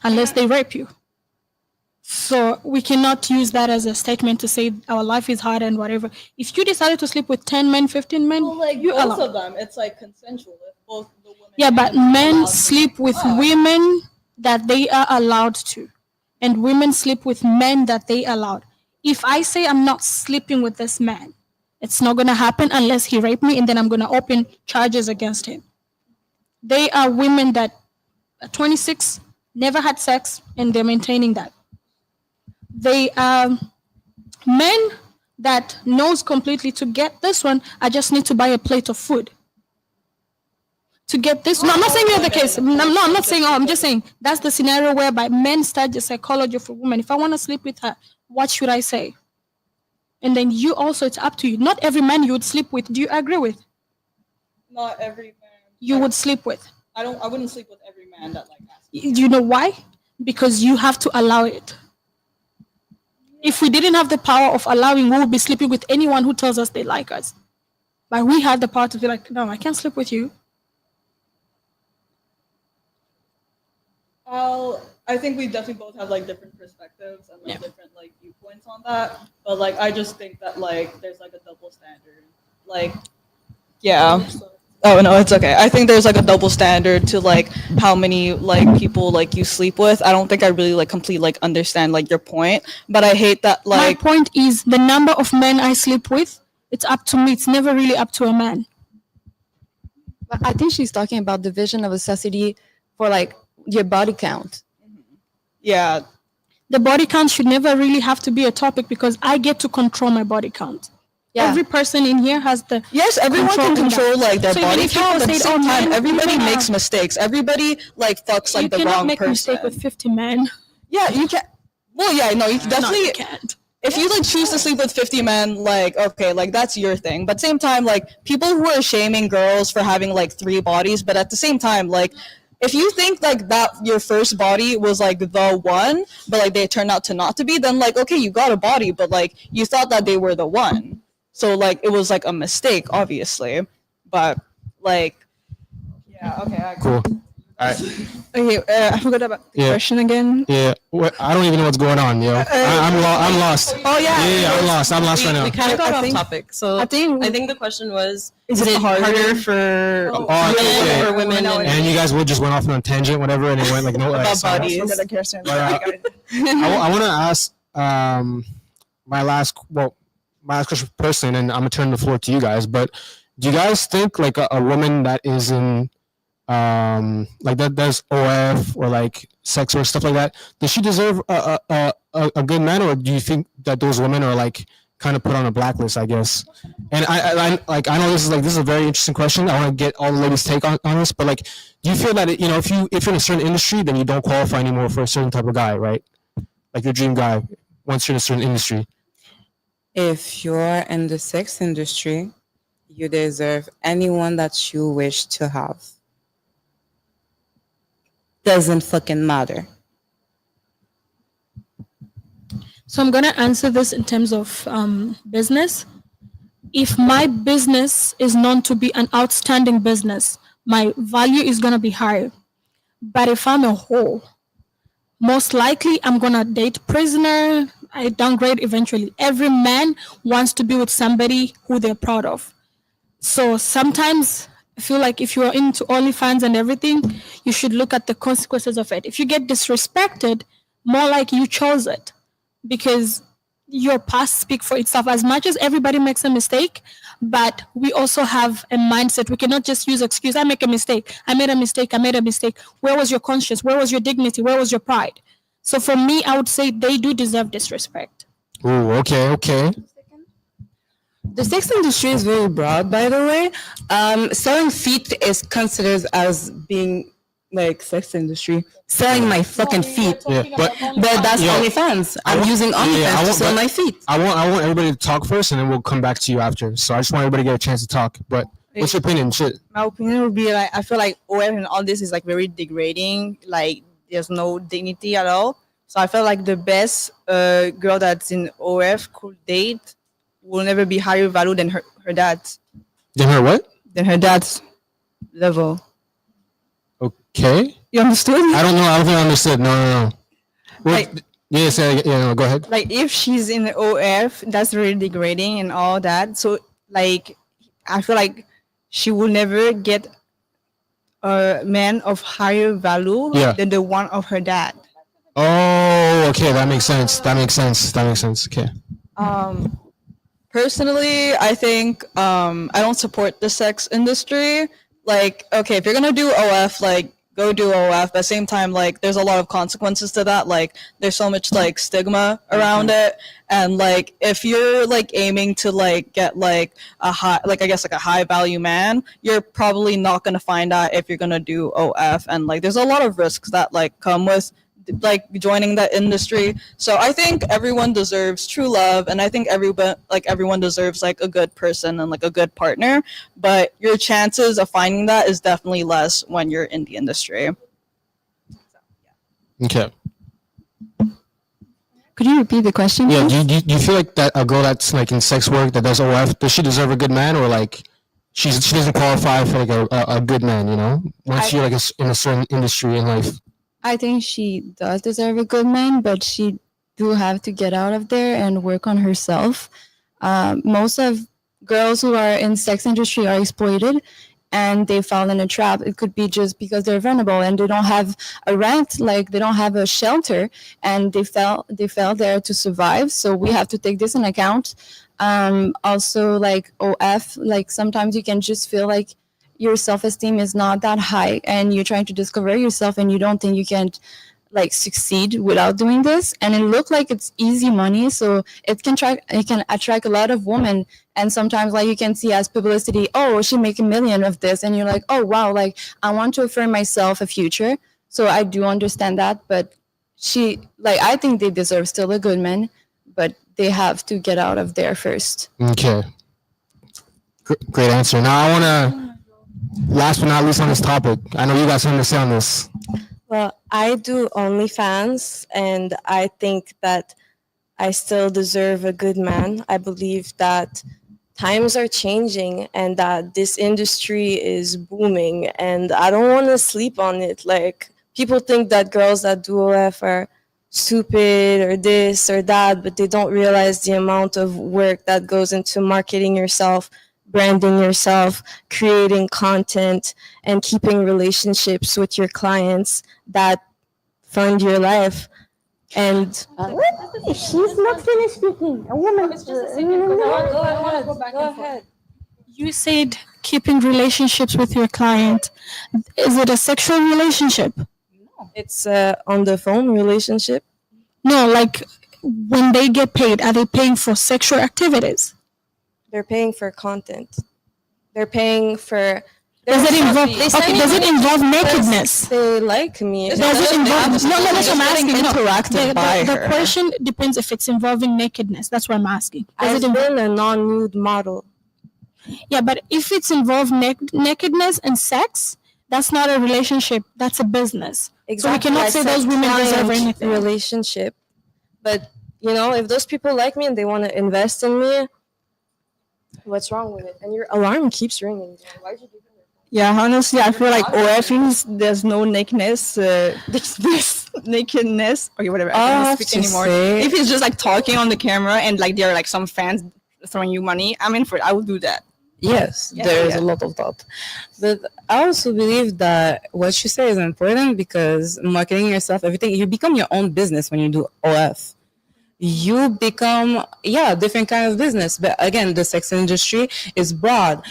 unless they rape you. So we cannot use that as a statement to say our life is hard and whatever. If you decided to sleep with 10 men, 15 men, you both allow. of them, it's like consensual. If both the women Yeah, but and the men allowed sleep with women that they are allowed to, and women sleep with men that they allowed. If I say I'm not sleeping with this man, it's not going to happen unless he raped me, and then I'm going to open charges against him. They are women that are 26, never had sex, and they're maintaining that. They are men that knows completely to get this one, I just need to buy a plate of food. To get this, no, I'm not saying you're the case. No, I'm not saying. Oh, I'm just saying that's the scenario whereby men study the psychology of a woman. If I want to sleep with her, what should I say? And then you also, it's up to you. Not every man you would sleep with. Do you agree with? Not every man. You would sleep with. I wouldn't sleep with every man that like asks. Do you know why? Because you have to allow it. If we didn't have the power of allowing, we would be sleeping with anyone who tells us they like us. But we have the power to be like, no, I can't sleep with you. I think we definitely both have like different perspectives and like different like viewpoints on that. But like I just think that like there's like a double standard. Like yeah. Oh no, it's okay. I think there's like a double standard to like how many like people like you sleep with. I don't think I really like completely like understand like your point, but I hate that like My point is the number of men I sleep with, it's up to me. It's never really up to a man. But I think she's talking about division of necessity for like your body count. yeah. The body count should never really have to be a topic because I get to control my body count. Yeah. Every person in here has the Yes, everyone can in that. control like their So even body if people count, but at the say, same "Oh, time, men- everybody women makes are-" mistakes. Everybody like fucks like you the cannot wrong make a person. mistake with 50 men. Yeah, you can. Well, yeah, no, you No, definitely. you can't. If you like choose to sleep with 50 men, like okay, like that's your thing. But same time, like people who are shaming girls for having like 3 bodies, but at the same time, like if you think like that your first body was like the one, but like they turned out to not to be, then like okay, you got a body, but like you thought that they were the one. So like it was like a mistake, obviously. But like yeah, okay, Cool. All right. Okay, I forgot about the Yeah. question again. Yeah. I don't even know what's going on, yo. I'm lost. Oh yeah. Yeah, I'm lost. I'm lost right now. We kind of got I off think- topic. So I think the question was: Is Is it it harder harder? for Oh, men okay. or women? No, And- And you guys would just went off on a tangent, whatever, and it went like no. Like, About so- bodies. But, I want to ask my last question personally, and I'm gonna turn the floor to you guys. But do you guys think like a woman that is in like that does OF or like sex or stuff like that, does she deserve a good man, or do you think that those women are like kind of put on a blacklist, I guess. And I know this is a very interesting question. I want to get all the ladies' take on this, but like, do you feel that you know if you're in a certain industry, then you don't qualify anymore for a certain type of guy, right? Like your dream guy once you're in a certain industry. If you're in the sex industry, you deserve anyone that you wish to have. Doesn't fucking matter. So I'm gonna answer this in terms of business. If my business is known to be an outstanding business, my value is gonna be higher. But if I'm a whore, most likely I'm gonna date prisoner. I downgrade eventually. Every man wants to be with somebody who they're proud of. So sometimes I feel like if you are into OnlyFans and everything, you should look at the consequences of it. If you get disrespected, more like you chose it, because your past speak for itself. As much as everybody makes a mistake, but we also have a mindset. We cannot just use excuse. I make a mistake. I made a mistake. I made a mistake. Where was your conscience? Where was your dignity? Where was your pride? So for me, I would say they do deserve disrespect. Ooh, okay. The sex industry is very broad, by the way. Selling feet is considered as being like sex industry. Selling my fucking feet. Yeah, but That's OnlyFans. I'm using OnlyFans to sell my feet. I want everybody to talk first, and then we'll come back to you after. So I just want everybody to get a chance to talk. But what's your opinion? Shit. My opinion would be like I feel like OF and all this is like very degrading. Like there's no dignity at all. So I feel like the best girl that's in OF could date will never be higher value than her dad. Then her what? Than her dad's level. Okay. You understood? I don't know. I don't think I understood. No. Like, No, go ahead. like if she's in the OF, that's really degrading and all that. So like I feel like she will never get a man of higher value than the one of her dad. Oh, okay. That makes sense. Okay. Personally, I think I don't support the sex industry. Like, okay, if you're gonna do OF, like go do OF. But at the same time, like there's a lot of consequences to that. Like there's so much like stigma around it. And like if you're like aiming to like get like a high, like I guess like a high value man, you're probably not gonna find that if you're gonna do OF. And like there's a lot of risks that like come with like joining that industry. So I think everyone deserves true love, and I think everyone deserves like a good person and like a good partner, but your chances of finding that is definitely less when you're in the industry. Okay. Could you repeat the question? Yeah. Please? Do you feel like that a girl that's like in sex work that does OF, does she deserve a good man, or like she doesn't qualify for like a good man? You know, once you're like in a certain industry in life. I think she does deserve a good man, but she do have to get out of there and work on herself. Most of girls who are in sex industry are exploited, and they fall in a trap. It could be just because they're vulnerable and they don't have a rent, like they don't have a shelter, and they fell there to survive. So we have to take this in account. Also, like OF, like sometimes you can just feel like your self-esteem is not that high and you're trying to discover yourself and you don't think you can like succeed without doing this, and it looked like it's easy money, so it can attract a lot of women. And sometimes like you can see as publicity, oh, she make $1 million of this, and you're like, oh wow, like I want to offer myself a future. So I do understand that, but I think they deserve still a good man, but they have to get out of there first. Okay. Great answer. Now I want to, last but not least on this topic, I know you guys something to say on this. Well, I do OnlyFans, and I think that I still deserve a good man. I believe that times are changing and that this industry is booming, and I don't want to sleep on it. Like, people think that girls that do OF are stupid or this or that, but they don't realize the amount of work that goes into marketing yourself, branding yourself, creating content, and keeping relationships with your clients that fund your life. And she's not finished speaking. A woman. Go ahead. You said keeping relationships with your client. Is it a sexual relationship? It's on the phone relationship. No, like when they get paid, are they paying for sexual activities? They're paying for content. They're paying for. Does it involve? They send Okay, me does it money involve because nakedness? They like me. Does it involve? No, that's what I'm asking. No, interacted by the her. question depends if it's involving nakedness. That's what I'm asking. Does I've it involve? been a non-nude model. Yeah, but if it's involved nakedness and sex, that's not a relationship. That's a business. So we cannot I say said those women deserve client anything. relationship. But you know, if those people like me and they want to invest in me, what's wrong with it? And your alarm keeps ringing. Why'd you do that? Yeah, honestly, I feel like OF is there's no nakedness, this nakedness or whatever. I I can't have speak to anymore. say- If he's just like talking on the camera and like there are like some fans throwing you money, I'm in for it. I will do that. Yes, Yeah, there is yeah. a lot of that. But I also believe that what you say is important because marketing yourself, everything, you become your own business when you do OF. You become, yeah, different kind of business. But again, the sex industry is broad.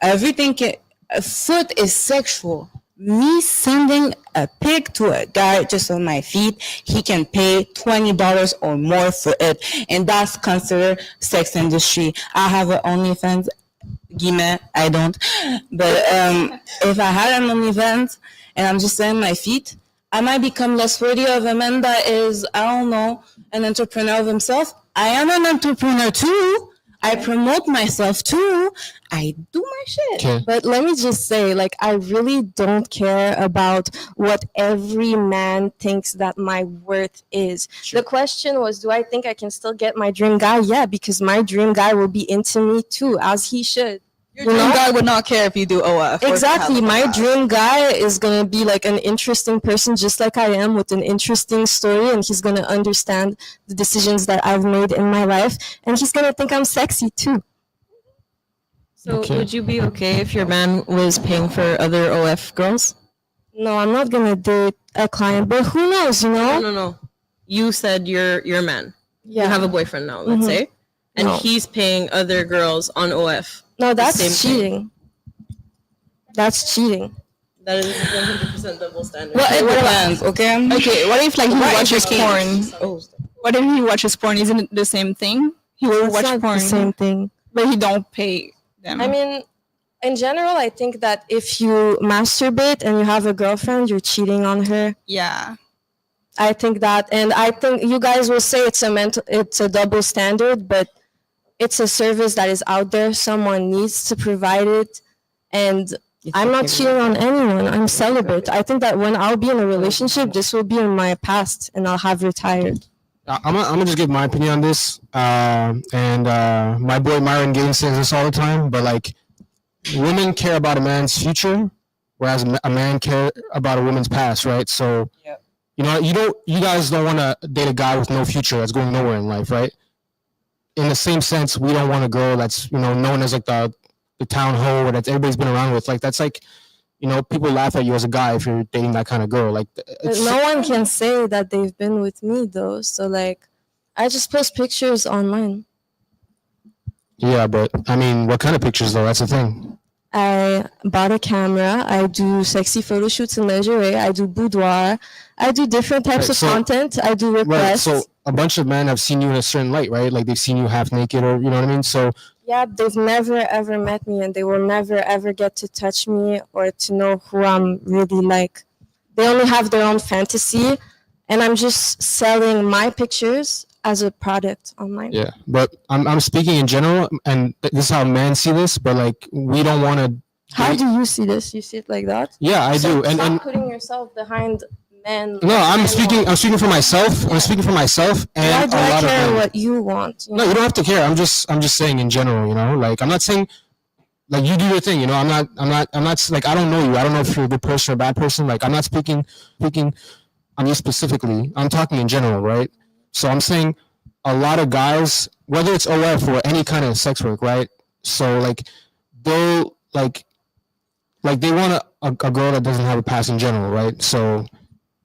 Everything can, foot is sexual. Me sending a pic to a guy just on my feet, he can pay $20 or more for it. And that's considered sex industry. I have an OnlyFans. Guillemets, I don't. But if I had an OnlyFans and I'm just saying my feet, I might become less worthy of a man that is, I don't know, an entrepreneur of himself. I am an entrepreneur too. I promote myself too. I do my shit. Okay. But let me just say, like, I really don't care about what every man thinks that my worth is. Sure. The question was, do I think I can still get my dream guy? Yeah, because my dream guy will be into me too, as he should. Your dream guy would not care if you do OF. or Exactly. have a My class. dream guy is going to be like an interesting person, just like I am, with an interesting story, and he's going to understand the decisions that I've made in my life, and he's going to think I'm sexy too. So Okay. would you be okay if your man was paying for other OF girls? No, I'm not going to date a client, but who knows, you know? No. You said you're your man. Yeah. You have a boyfriend now, let's Mhm. say, and No. he's paying other girls on OF. No, same that's thing. cheating. That's cheating. That is 100% double standard. Well, it depends, okay? Okay, what if like he What watches if he- porn? Oh. What if he watches porn? Isn't it the same thing? He will It's watch not porn, the same thing. but he don't pay them. I mean, in general, I think that if you masturbate and you have a girlfriend, you're cheating on her. yeah. I think that, and I think you guys will say it's a double standard, but it's a service that is out there. Someone needs to provide it, and I'm not cheating on anyone. I'm celibate. I think that when I'll be in a relationship, this will be in my past, and I'll have retired. I'm gonna just give my opinion on this. My boy Myron Gaines says this all the time, but like, women care about a man's future, whereas a man care about a woman's past, right? So, Yep. you guys don't want to date a guy with no future that's going nowhere in life, right? In the same sense, we don't want a girl that's known as like the town hoe that everybody's been around with. Like that's like, people laugh at you as a guy if you're dating that kind of girl. Like, But it's, no one can say that they've been with me though. So like, I just post pictures online. yeah, but I mean, what kind of pictures though? That's the thing. I bought a camera. I do sexy photo shoots in lingerie. I do boudoir. I do different types Right, of so- content. I do Right. requests. So a bunch of men have seen you in a certain light, right? Like they've seen you half naked, or you know what I mean. So Yeah, they've never ever met me, and they will never ever get to touch me or to know who I'm really like. They only have their own fantasy, and I'm just selling my pictures as a product online. yeah, but I'm speaking in general, and this is how men see this. But like, we don't want to. How do you see this? You see it like that? Yeah, I So do, and stop putting yourself behind men. no, I'm men speaking. I'm speaking for myself. I'm speaking for myself, Why and do a I lot of care men. what you want? No, you don't have to care. I'm just saying in general. Like I'm not saying. Like you do your thing, I'm not like, I don't know you. I don't know if you're a good person or a bad person. Like I'm not speaking on you specifically. I'm talking in general, right? So I'm saying a lot of guys, whether it's OF or any kind of sex work, right? So like they'll like they want a girl that doesn't have a past in general, right? So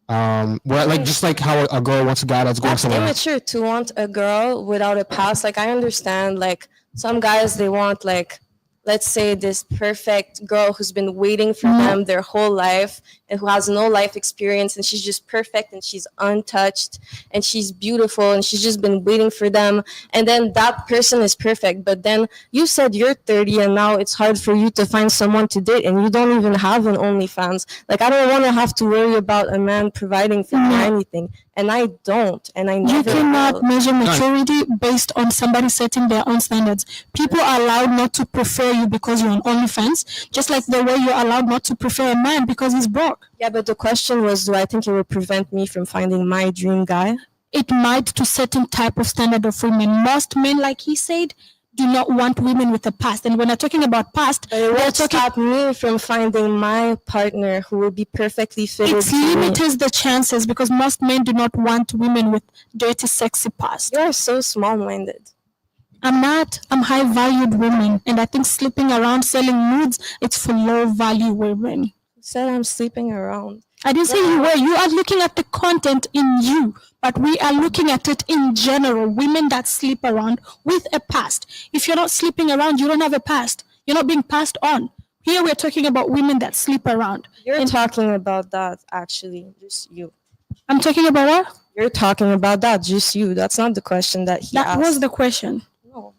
like just like how a girl wants a guy that's going That's somewhere. immature to want a girl without a past. Like I understand, like some guys they want like let's say this perfect girl who's been waiting for them their whole life and who has no life experience, and she's just perfect and she's untouched and she's beautiful and she's just been waiting for them, and then that person is perfect, but then you said you're 30 and now it's hard for you to find someone to date and you don't even have an OnlyFans. Like, I don't want to have to worry about a man providing for me or anything, and I don't, and I never You cannot will. measure maturity based on somebody setting their own standards. People are allowed not to prefer you because you're on OnlyFans, just like the way you're allowed not to prefer a man because he's broke. Yeah, but the question was, do I think it would prevent me from finding my dream guy? It might to certain type of standard of women. Most men, like he said, do not want women with a past. And when I'm talking about past, But it we're won't talking. stop me from finding my partner who will be perfectly fitted It to me. limits the chances because most men do not want women with dirty, sexy past. You're so small-minded. I'm not. I'm high-valued women, and I think sleeping around selling nudes, it's for low-value women. You said I'm sleeping around. I didn't say you were. You are looking at the content in you, but we are looking at it in general. Women that sleep around with a past. If you're not sleeping around, you don't have a past. You're not being passed on. Here we're talking about women that sleep around. You're talking about that, actually. Just you. I'm talking about what? You're talking about that, just you. That's not the question that he That asked. was the question. No.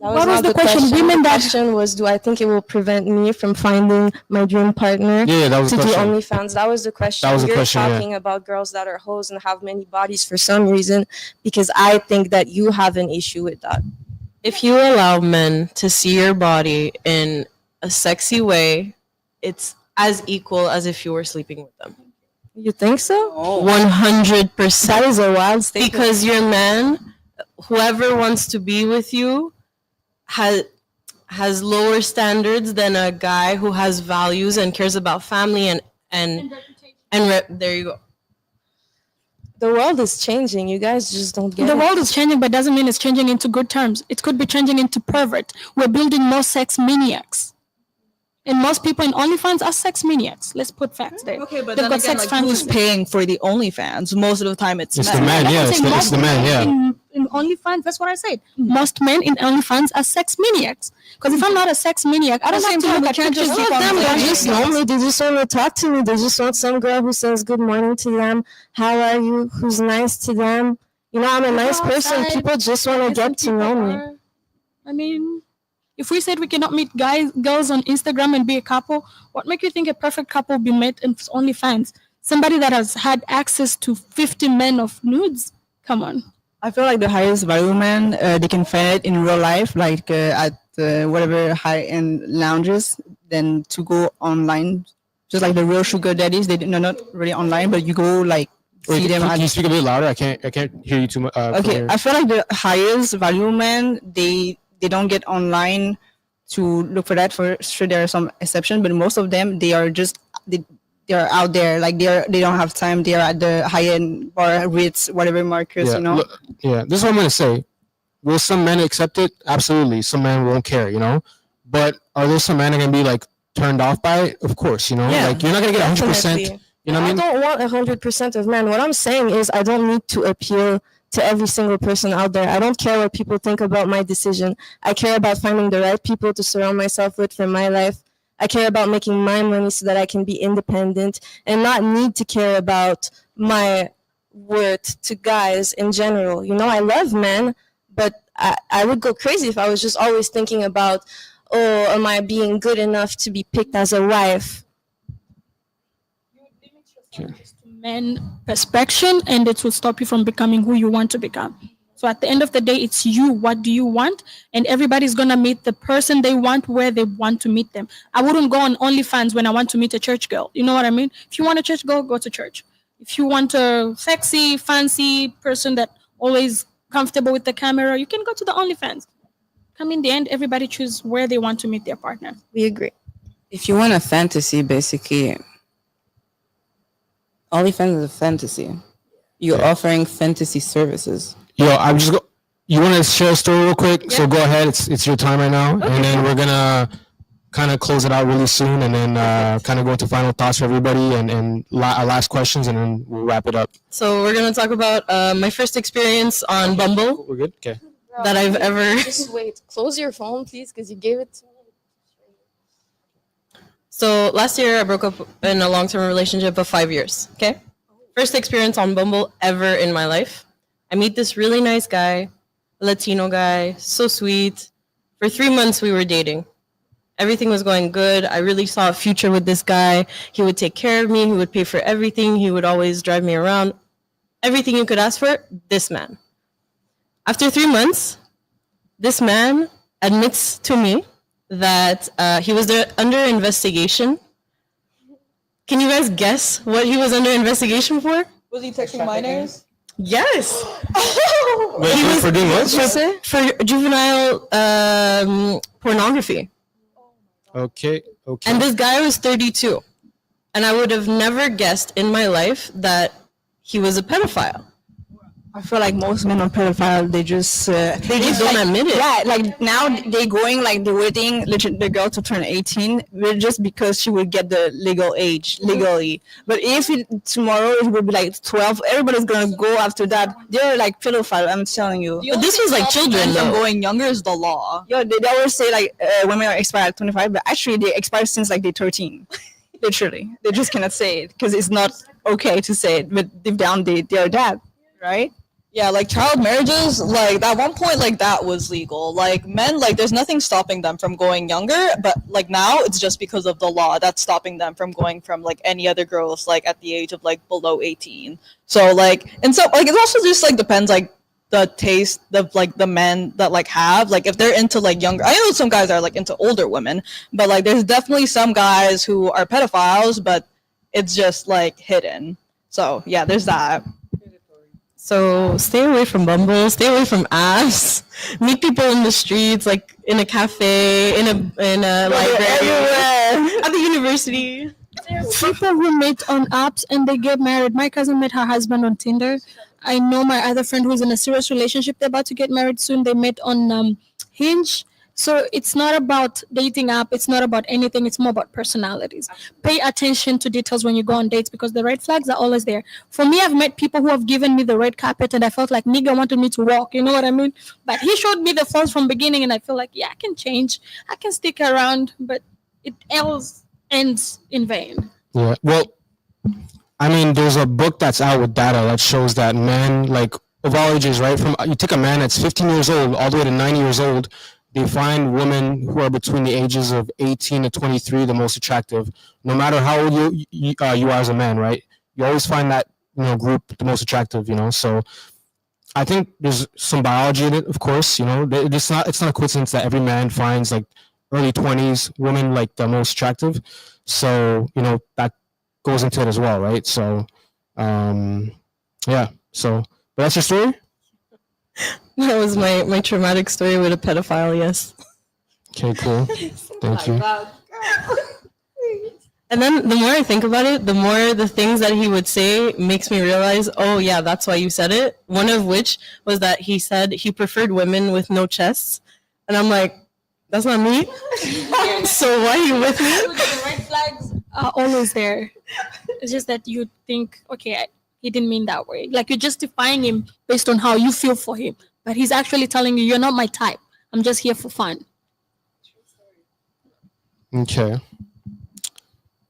That What was not the question? Women the that- question was, do I think it will prevent me from finding my dream partner Yeah, that was to the do question. OnlyFans? That was the question. That was the You're question, yeah. talking about girls that are hoes and have many bodies for some reason, because I think that you have an issue with that. If you allow men to see your body in a sexy way, it's as equal as if you were sleeping with them. You think so? 100%. That is a wild statement. Because your man, whoever wants to be with you, has lower standards than a guy who has values and cares about family and there you go. The world is changing. You guys just don't get The it. world is changing, but doesn't mean it's changing into good terms. It could be changing into pervert. We're building more sex maniacs. And most people in OnlyFans are sex maniacs. Let's put facts there. Okay, but They've then got again, sex like, who's fantasies. paying for the OnlyFans? Most of the time, it's It's men. the man, yeah. I'm It's saying the most man, men yeah. in OnlyFans, that's what I said. Most men in OnlyFans are sex maniacs. Because if I'm not a sex maniac, I don't At the have same to time, look we at can't just pictures keep of on them. They're saying just it. lonely. They just want to talk to me. They just want some girl who says good morning to them. How are you? Who's nice to them. You know, I'm a nice person. outside, People just want to get to know me. I mean, if we said we cannot meet girls on Instagram and be a couple, what make you think a perfect couple will be met in OnlyFans? Somebody that has had access to 50 men of nudes? Come on. I feel like the highest value men, they can find it in real life, like at whatever high-end lounges, than to go online. Just like the real sugar daddies, they're not really online, but you go like Wait, see them. can you At, speak a bit louder? I can't hear you too much. okay, I feel like the highest value men, they don't get online to look for that. For sure, there are some exceptions, but most of them, they are just they are out there, like they don't have time. They are at the high end bar, Ritz, whatever markets, yeah, you know. yeah, this is what I'm gonna say. Will some men accept it? Absolutely. Some men won't care, you know. But are there some men that are gonna be like turned off by it? Of course, you know. Yeah, like you're not gonna get 100%. definitely. You know what I I mean? don't want 100% of men. What I'm saying is I don't need to appeal to every single person out there. I don't care what people think about my decision. I care about finding the right people to surround myself with for my life. I care about making my money so that I can be independent and not need to care about my worth to guys in general. You know, I love men, but I would go crazy if I was just always thinking about, oh, am I being good enough to be picked as a wife? Men perspective, and it will stop you from becoming who you want to become. So at the end of the day, it's you. What do you want? And everybody's gonna meet the person they want where they want to meet them. I wouldn't go on OnlyFans when I want to meet a church girl. You know what I mean? If you want a church girl, go to church. If you want a sexy, fancy person that always comfortable with the camera, you can go to the OnlyFans. Come in the end, everybody choose where they want to meet their partner. We agree. If you want a fantasy, basically, OnlyFans is a fantasy. You're offering fantasy services. Yo, I'm just go. You want to share a story real quick? So go ahead. It's your time right now, and then we're gonna kind of close it out really soon, and then kind of go into final thoughts for everybody, and last questions, and then we'll wrap it up. So we're gonna talk about my first experience on Bumble. We're good. Okay. that I've ever. Just wait. Close your phone, please, because you gave it to me. So last year I broke up in a long-term relationship of 5 years. Okay, first experience on Bumble ever in my life. I meet this really nice guy, a Latino guy, so sweet. For 3 months we were dating. Everything was going good. I really saw a future with this guy. He would take care of me. He would pay for everything. He would always drive me around. Everything you could ask for, this man. After 3 months, this man admits to me that he was under investigation. Can you guys guess what he was under investigation for? Was he texting minors? Yes. Wait, for doing what? For juvenile pornography. Okay. And this guy was 32. And I would have never guessed in my life that he was a pedophile. I feel like most men are pedophile. They just don't admit it. Yeah, like now they're going like they're waiting the girl to turn 18, just because she would get the legal age legally. But if tomorrow it would be like 12, everybody's gonna go after that. They're like pedophile. I'm telling you. But this was like children From though. going younger is the law. Yeah, they always say like women are expired at 25, but actually they expire since like they're 13. Literally, they just cannot say it because it's not okay to say it. But deep down they're that, right? Yeah, like child marriages, like at one point, like that was legal. Like men, like there's nothing stopping them from going younger, but like now it's just because of the law that's stopping them from going from like any other girls like at the age of like below 18. So like, and so like it also just like depends like the taste of like the men that like have like if they're into like younger. I know some guys are like into older women, but like there's definitely some guys who are pedophiles, but it's just like hidden. So yeah, there's that. So stay away from Bumble, stay away from apps, meet people in the streets, like in a cafe, in a library, at the university. People who meet on apps and they get married. My cousin met her husband on Tinder. I know my other friend who's in a serious relationship. They're about to get married soon. They met on Hinge. So it's not about dating app. It's not about anything. It's more about personalities. Pay attention to details when you go on dates because the red flags are always there. For me, I've met people who have given me the red carpet and I felt like nigga wanted me to walk. You know what I mean? But he showed me the flaws from beginning and I feel like, yeah, I can change. I can stick around, but it else ends in vain. Yeah. Well, I mean, there's a book that's out with data that shows that men, like of all ages, right? From you take a man that's 15 years old all the way to 90 years old, they find women who are between the ages of 18 to 23 the most attractive. No matter how old you are as a man, right? You always find that group the most attractive. So I think there's some biology in it, of course. It's not a coincidence that every man finds like early 20s women like the most attractive. So that goes into it as well, right? So yeah. So but that's your story. That was my traumatic story with a pedophile, yes. Okay, cool. Thank you. And then the more I think about it, the more the things that he would say makes me realize, oh yeah, that's why you said it. One of which was that he said he preferred women with no chests. And I'm like, that's not me. So why are you with me? The red flags are always there. It's just that you think, okay, he didn't mean that way. Like you're justifying him based on how you feel for him. But he's actually telling you, you're not my type. I'm just here for fun. Okay.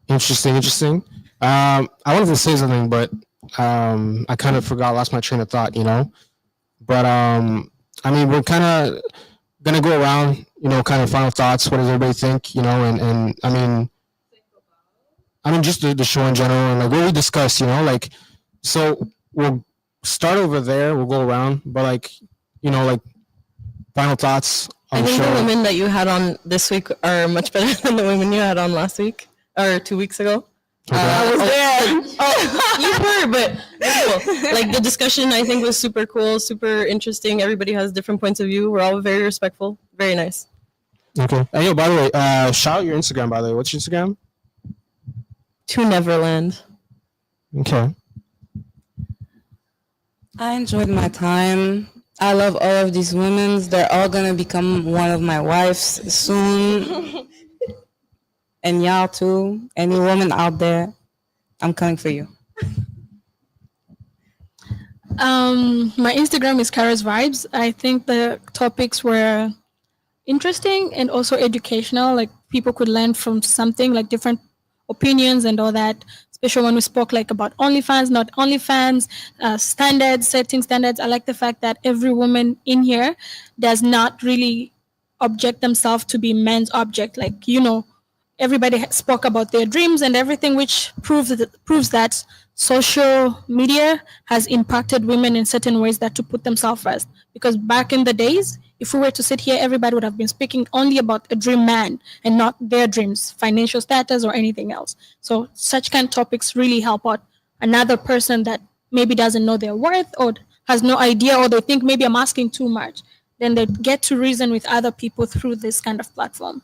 Interesting. I wanted to say something, but I kind of forgot, lost my train of thought, But I mean, we're kind of gonna go around, kind of final thoughts. What does everybody think, And I mean, just the show in general and like what we discussed, like. So we'll start over there. We'll go around, but like final thoughts on I think the show. the women that you had on this week are much better than the women you had on last week or 2 weeks ago. I was there. Oh, you were, but cool. Like the discussion, I think was super cool, super interesting. Everybody has different points of view. We're all very respectful. Very nice. Okay. Hey, yo, by the way, shout out your Instagram. By the way, what's your Instagram? To Neverland. Okay. I enjoyed my time. I love all of these women. They're all gonna become one of my wives soon. And y'all too. Any woman out there, I'm coming for you. My Instagram is Kara's Vibes. I think the topics were interesting and also educational. Like people could learn from something, like different opinions and all that. Especially when we spoke like about OnlyFans, not OnlyFans, standards, setting standards. I like the fact that every woman in here does not really object themselves to be men's object. Like everybody spoke about their dreams and everything, which proves that social media has impacted women in certain ways that to put themselves first. Because back in the days, if we were to sit here, everybody would have been speaking only about a dream man and not their dreams, financial status, or anything else. So such kind of topics really help out another person that maybe doesn't know their worth or has no idea, or they think maybe I'm asking too much. Then they get to reason with other people through this kind of platform.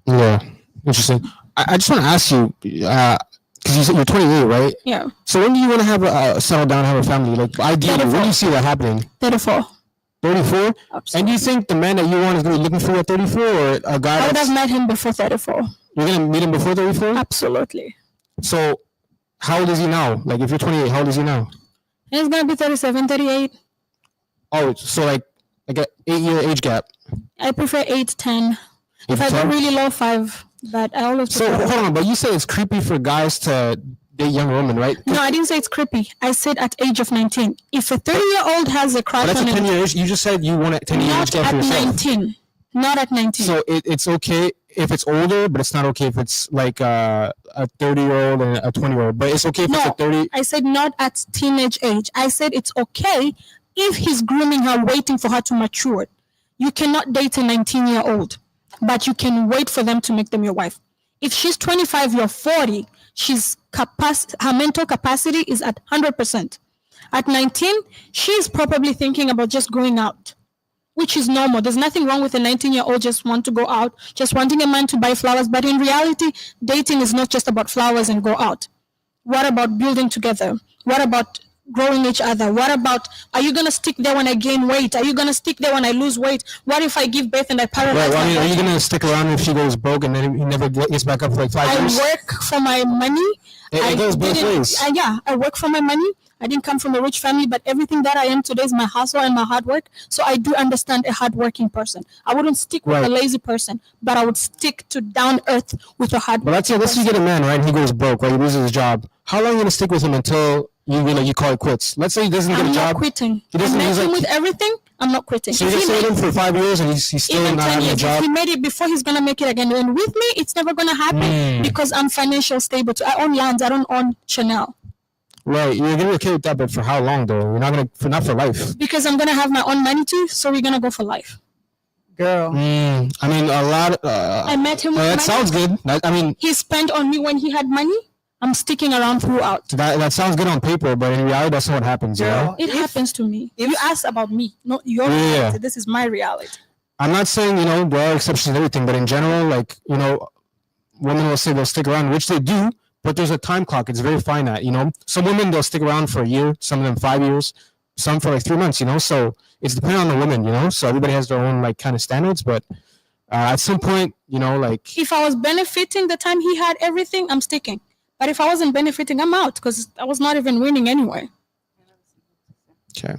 Yeah, interesting. I just want to ask you, because you said you're 28, right? Yeah. So when do you want to have settle down, have a family? Like ideally, when do you see that happening? 34. 34? And do you think the man that you want is going to be looking for at 34, or a guy I would that's... have met him before 34. You're going to meet him before 34? Absolutely. So how old is he now? Like if you're 28, how old is he now? He's going to be 37, 38. Oh, so like an 8-year age gap. I prefer 8, 10. If I go really low, 5. But I always So prefer. hold on, but you say it's creepy for guys to date young women, right? No, I didn't say it's creepy. I said at age of 19. If a 30-year-old has a But crush that's a on 10-year age. You just said you want a 10-year age not gap for at yourself. 19. Not at 19. So it's okay if it's older, but it's not okay if it's like a 30-year-old and a 20-year-old. But it's okay if it's a 30. I said not at teenage age. I said it's okay if he's grooming her, waiting for her to mature. You cannot date a 19-year-old, but you can wait for them to make them your wife. If she's 25, you're 40, her mental capacity is at 100%. At 19, she's probably thinking about just going out, which is normal. There's nothing wrong with a 19-year-old just want to go out, just wanting a man to buy flowers. But in reality, dating is not just about flowers and go out. What about building together? What about growing each other? What about, are you going to stick there when I gain weight? Are you going to stick there when I lose weight? What if I give birth and I paralyze? Right, well, I my mean, are you body? going to stick around if she goes broke and then he never gets back up for like 5 years? I work for my money. It goes both ways. Yeah, I work for my money. I didn't come from a rich family, but everything that I am today is my hustle and my hard work. So I do understand a hardworking person. I wouldn't stick with Right. a lazy person, but I would stick to down earth with a hard. But let's say you get a man, right? And he goes broke, right? He loses his job. How long are you going to stick with him until you call it quits? Let's say he doesn't get I'm a not job. quitting. He I doesn't. met He's him like, with everything. I'm not quitting. so If you're he going to stay made- with him for 5 years and he's still even not 10 having a years, if job? he made it before, he's gonna make it again. And with me, it's never gonna happen because I'm financially stable. Too. I own lands. I don't own Chanel. Right, you're gonna be okay with that, but for how long though? You're not not for life. Because I'm gonna have my own money too, so we're gonna go for life. Girl. I mean, a lot. I met him with that money. sounds good. I mean, He spent on me when he had money. I'm sticking around throughout. that sounds good on paper, but in reality, that's not what happens. You know? It happens to me. If you ask about me, not your Yeah. reality. This is my reality. I'm not saying there are exceptions to everything, but in general, like women will say they'll stick around, which they do, but there's a time clock. It's very finite. Some women they'll stick around for a year, some of them 5 years, some for like 3 months. So it's dependent on the woman. So everybody has their own like kind of standards, but at some point, like If I was benefiting the time he had everything, I'm sticking. But if I wasn't benefiting, I'm out because I was not even winning anyway. okay.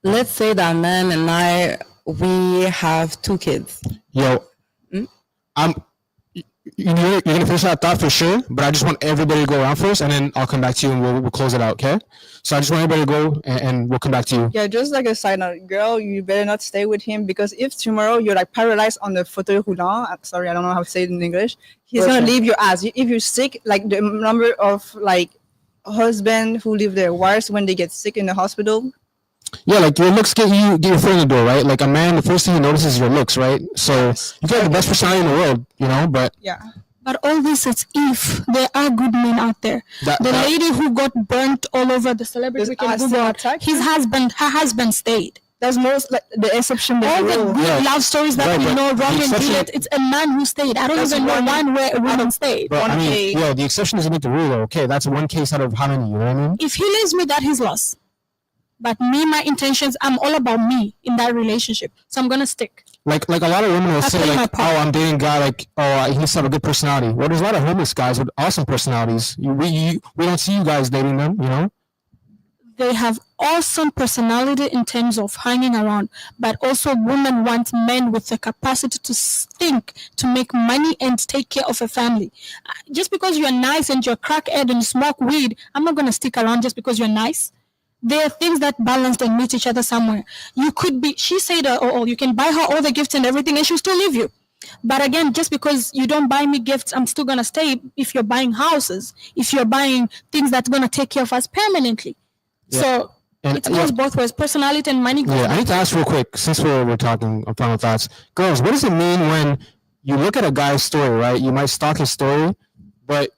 Let's say that man and I, we have 2 kids. Yo, you're gonna finish that thought for sure, but I just want everybody to go around first, and then I'll come back to you and we'll close it out, okay? So I just want everybody to go, and we'll come back to you. Yeah, just like a side note, girl, you better not stay with him because if tomorrow you're like paralyzed on the fauteuil roulant, sorry, I don't know how to say it in English, he's gonna leave your ass. If you're sick, like the number of like husbands who leave their wives when they get sick in the hospital. Yeah, like your looks get your foot in the door, right? Like a man, the first thing he notices is your looks, right? So you can have the best personality in the world, but Yeah. But all this is if there are good men out there. That- the that- lady who got burnt all over the celebrity Does weekend, Arsenal Google, attack her husband stayed. That's most like the exception. All the good Yeah. love stories that Right, we but know, the Romeo and exception- Juliet, it's a man who stayed. I don't That's even know one- one where a woman stayed. but I mean, Okay. the exception doesn't make the rule, though. Okay, that's one case out of how many? You know what I mean? If he leaves me, that his loss. But me, my intentions, I'm all about me in that relationship. So I'm gonna stick. Like a lot of women will I say played my like, part. oh, I'm dating a guy like, he needs to have a good personality. Well, there's a lot of homeless guys with awesome personalities. We don't see you guys dating them, they have awesome personality in terms of hanging around, but also women want men with the capacity to think, to make money and take care of a family. Just because you're nice and you're crackhead and you smoke weed, I'm not gonna stick around just because you're nice. There are things that balance and meet each other somewhere. You could be, she said, oh, you can buy her all the gifts and everything and she'll still leave you. But again, just because you don't buy me gifts, I'm still gonna stay if you're buying houses, if you're buying things that's gonna take care of us permanently. Yeah. So And it goes both ways. Personality and money goes yeah, I both need to ask real quick, since we're talking on final thoughts. Girls, what does it mean when you look at a guy's story, right? You might stalk his story, but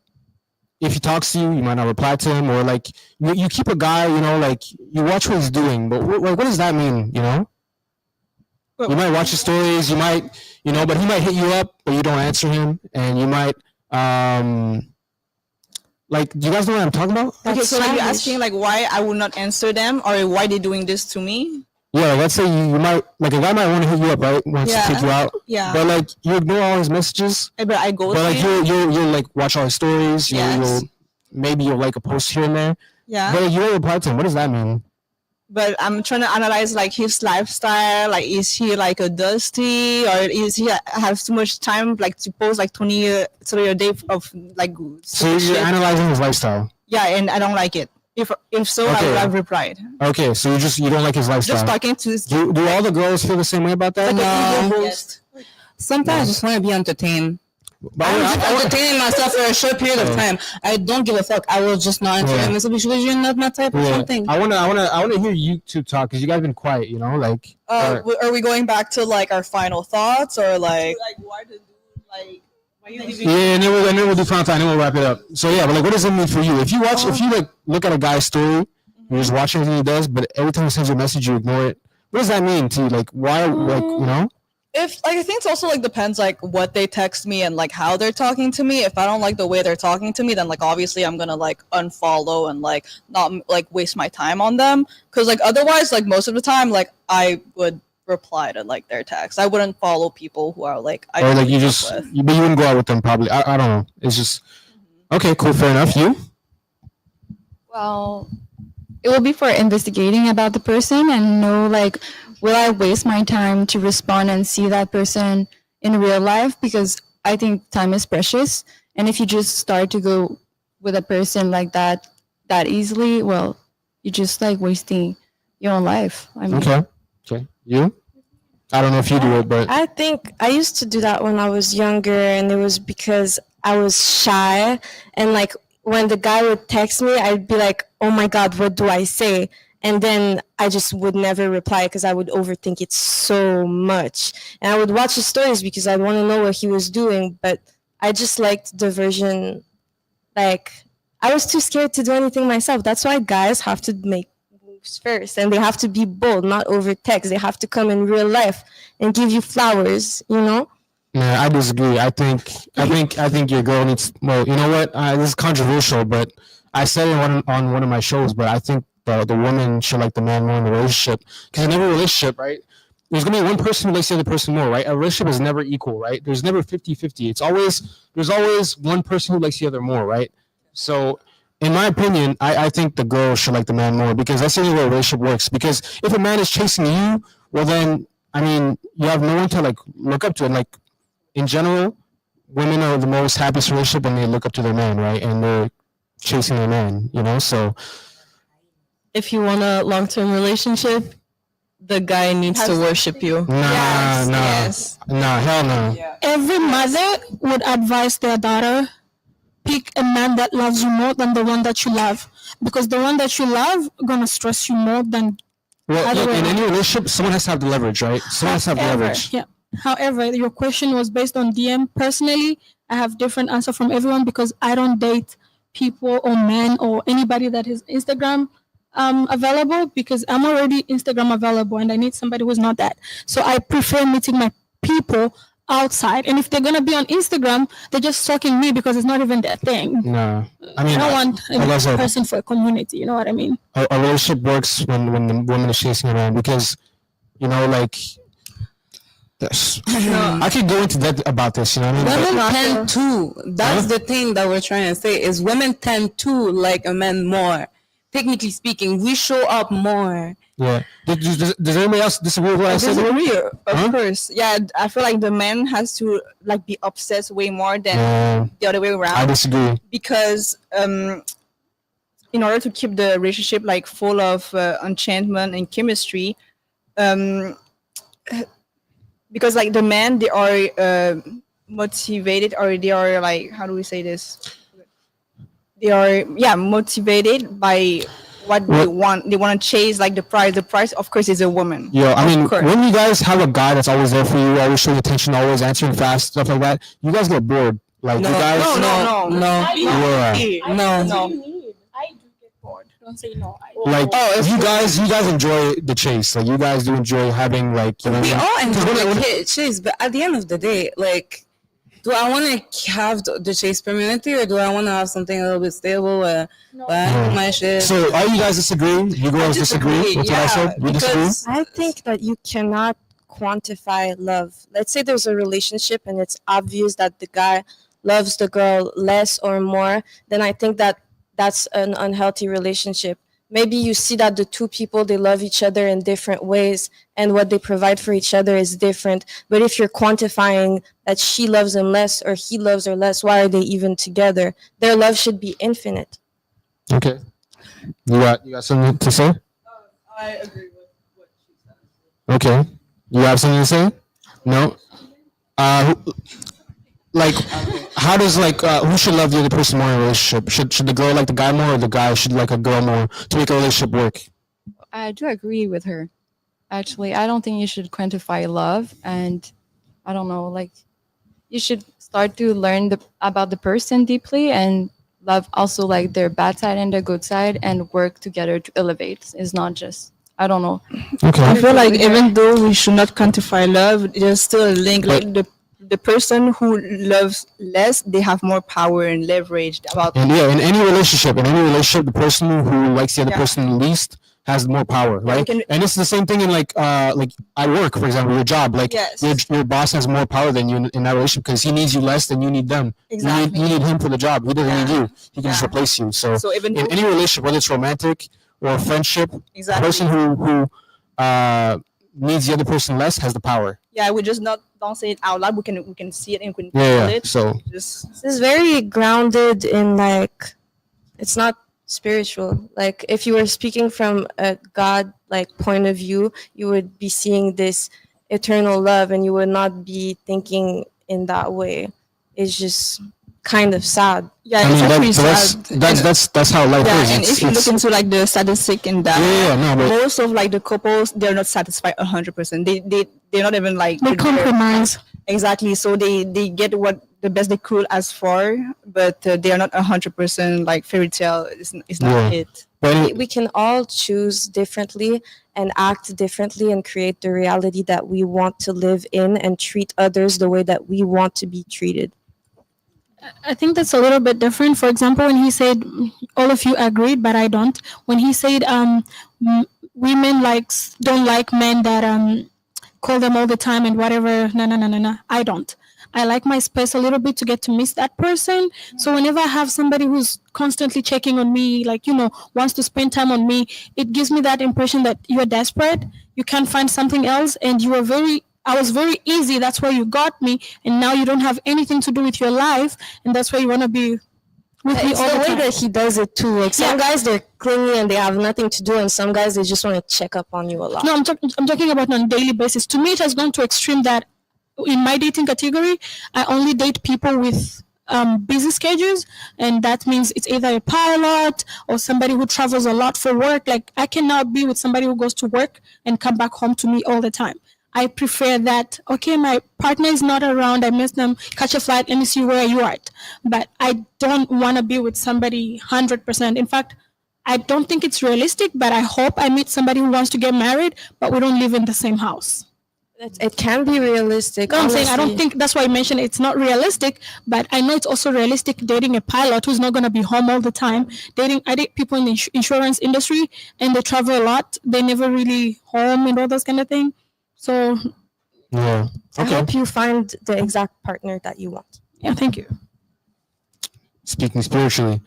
if he talks to you, you might not reply to him, or like you keep a guy, you know, like you watch what he's doing, but what does that mean, you know? You might watch his stories, you might, you know, but he might hit you up, but you don't answer him, and you might, like, do you guys know what I'm talking about? Okay, so like you're asking like why I would not answer them or why they're doing this to me? Yeah, like, let's say you might, like a guy might want to hit you up, right? Wants to take you out. Yeah. But like you ignore all his messages. But I go But like to you'll like watch all his stories. Yes. Maybe you'll like a post here and there. yeah. But like, you don't reply to him. What does that mean? But I'm trying to analyze like his lifestyle. Like, is he like a dusty, or is he have too much time like to post like 20 a day of like? So you're shit? analyzing his lifestyle. Yeah, and I don't like it. If so, I Okay. would have replied. Okay, so you don't like his lifestyle. Just talking to Do all the girls feel the same way about that? like an ego No. boost. Sometimes I just want to be entertained. But I'm I- just entertaining myself for a short period of time. I don't give a fuck. I will just not entertain Yeah. myself because you're not my type or yeah. something. I wanna hear you two talk because you guys been quiet. You know, like. Are we going back to like our final thoughts or like? Like, why the dude, like, why you Yeah, and then we'll do final time, and then we'll wrap it up. So yeah, but like, what does it mean for you? If you like look at a guy's story, you're just watching everything he does, but every time he sends you a message, you ignore it. What does that mean to you? Like, why? Like, you know? If like I think it's also like depends like what they text me and like how they're talking to me. If I don't like the way they're talking to me, then like obviously I'm gonna like unfollow and like not like waste my time on them. Cause like otherwise like most of the time like I would reply to like their text. I wouldn't follow people who are like I Or don't like you keep up just, with. but you wouldn't go out with them probably. I don't know. It's just okay, cool, fair enough. You? Well, it will be for investigating about the person and know like, will I waste my time to respond and see that person in real life? Because I think time is precious. And if you just start to go with a person like that easily, well, you're just like wasting your own life. I mean, Okay. You? I don't know if you do it, but I think I used to do that when I was younger, and it was because I was shy. And like when the guy would text me, I'd be like, oh my God, what do I say? And then I just would never reply because I would overthink it so much. And I would watch his stories because I'd want to know what he was doing. But I just liked the version, like, I was too scared to do anything myself. That's why guys have to make moves first, and they have to be bold, not over text. They have to come in real life and give you flowers, you know? yeah, I disagree. I think your girl needs. Well, you know what? This is controversial, but I said it on one of my shows. But I think the woman should like the man more in the relationship, because in every relationship, right, there's gonna be one person who likes the other person more, right? A relationship is never equal, right? There's never 50-50. There's always one person who likes the other more, right? So, in my opinion, I think the girl should like the man more, because that's the only way a relationship works. Because if a man is chasing you, well then, I mean, you have no one to like look up to. And like, in general, women are the most happiest relationship when they look up to their man, right? And they're chasing their man, you know? So, If you want a long-term relationship, the guy needs to worship you. nah, hell no. Every mother would advise their daughter, pick a man that loves you more than the one that you love, because the one that you love gonna stress you more than Well, Other way in any around. relationship, someone has to have the leverage, right? Someone has to have the However, leverage. yeah. However, your question was based on DM. Personally, I have different answer from everyone because I don't date people or men or anybody that is Instagram available, because I'm already Instagram available and I need somebody who's not that. So I prefer meeting my people outside. And if they're gonna be on Instagram, they're just stalking me because it's not even their thing. No, I I mean, don't want like I a said, person for a community. You know what I mean? a relationship works when the woman is chasing a man, because, you know, like, I could go into that about this, you know what I mean? Women tend to. That's the thing that we're trying to say is women tend to like a man more technically speaking, we show up more. Yeah. Does anybody else disagree with what I I said? disagree, of Huh? course. Yeah, I feel like the man has to like be obsessed way more than Yeah, the other way I around disagree. because in order to keep the relationship like full of enchantment and chemistry, um, because like the men they are motivated or they are like how do we say this? They are motivated by what they want. They want to chase like the prize. The prize, of course, is a woman. Yo, I Of mean, course. when you guys have a guy that's always there for you, always showing attention, always answering fast, stuff like that, you guys get bored. Like you guys, No. yeah. No. I do get bored. Don't say no. Like you guys enjoy the chase. Like you guys do enjoy having like you know. We what all I mean? 'Cause enjoy when I- the chase, but at the end of the day, like, do I want to have the chase permanently, or do I want to have something a little bit stable where I do my shit? So are you guys disagreeing? You guys disagree disagree, with what I said? You disagree? I think that you cannot quantify love. Let's say there's a relationship and it's obvious that the guy loves the girl less or more, then I think that that's an unhealthy relationship. Maybe you see that the two people they love each other in different ways and what they provide for each other is different. But if you're quantifying that she loves him less or he loves her less, why are they even together? Their love should be infinite. Okay. You got something to say? I agree with what she said. Okay. You have something to say? No. Like, how does who should love the other person more in a relationship? Should the girl like the guy more, or the guy should like a girl more to make a relationship work? I do agree with her. Actually, I don't think you should quantify love, and I don't know, like you should start to learn about the person deeply and love also like their bad side and their good side and work together to elevate. It's not just I don't know. Okay. I feel like even though we should not quantify love, there's still a link. Like the person who loves less, they have more power and leverage about. And yeah, in any relationship, the person who likes the other person least has more power, right? And it's the same thing in like at work, for example, your job. Like your boss has more power than you in that relationship because he needs you less than you need them. Exactly. You need him for the job. He doesn't need you. He can just replace you. So even in any relationship, whether it's romantic or friendship, the person who needs the other person less has the power. Yeah, we just don't say it out loud. We can see it and we can feel it. So Just This is very grounded in like it's not spiritual. Like if you were speaking from a God like point of view, you would be seeing this eternal love and you would not be thinking in that way. It's just kind of sad. yeah, I it's mean actually that's how life yeah, is. and if you look into like the statistic in that, but most of like the couples they're not satisfied 100%. They're not even like They compromise. Exactly. So they get what the best they could ask for, but they are not 100% like fairy tale. It's not it. We can all choose differently and act differently and create the reality that we want to live in and treat others the way that we want to be treated. I think that's a little bit different. For example, when he said, all of you agreed, but I don't. When he said, women don't like men that call them all the time and whatever. No. I don't. I like my space a little bit to get to miss that person. So whenever I have somebody who's constantly checking on me, like, wants to spend time on me, it gives me that impression that you're desperate. You can't find something else. And I was very easy. That's why you got me. And now you don't have anything to do with your life. And that's why you want to be with me It's all the the way time. that he does it too. Like some guys, they're clingy and they have nothing to do, and some guys they just want to check up on you a lot. No, I'm talking about on a daily basis. To me, it has gone to extreme that in my dating category, I only date people with busy schedules, and that means it's either a pilot or somebody who travels a lot for work. Like I cannot be with somebody who goes to work and come back home to me all the time. I prefer that, okay, my partner is not around, I miss them, catch a flight, let me see where you are at. But I don't want to be with somebody 100%. In fact, I don't think it's realistic, but I hope I meet somebody who wants to get married, but we don't live in the same house. It can be realistic. No, I'm saying I don't honestly. think that's why I mentioned it's not realistic, but I know it's also realistic dating a pilot who's not going to be home all the time. I date people in the insurance industry and they travel a lot. They never really home and all those kind of thing. So yeah, I hope you find the exact partner that you want. yeah, thank you. Speaking spiritually,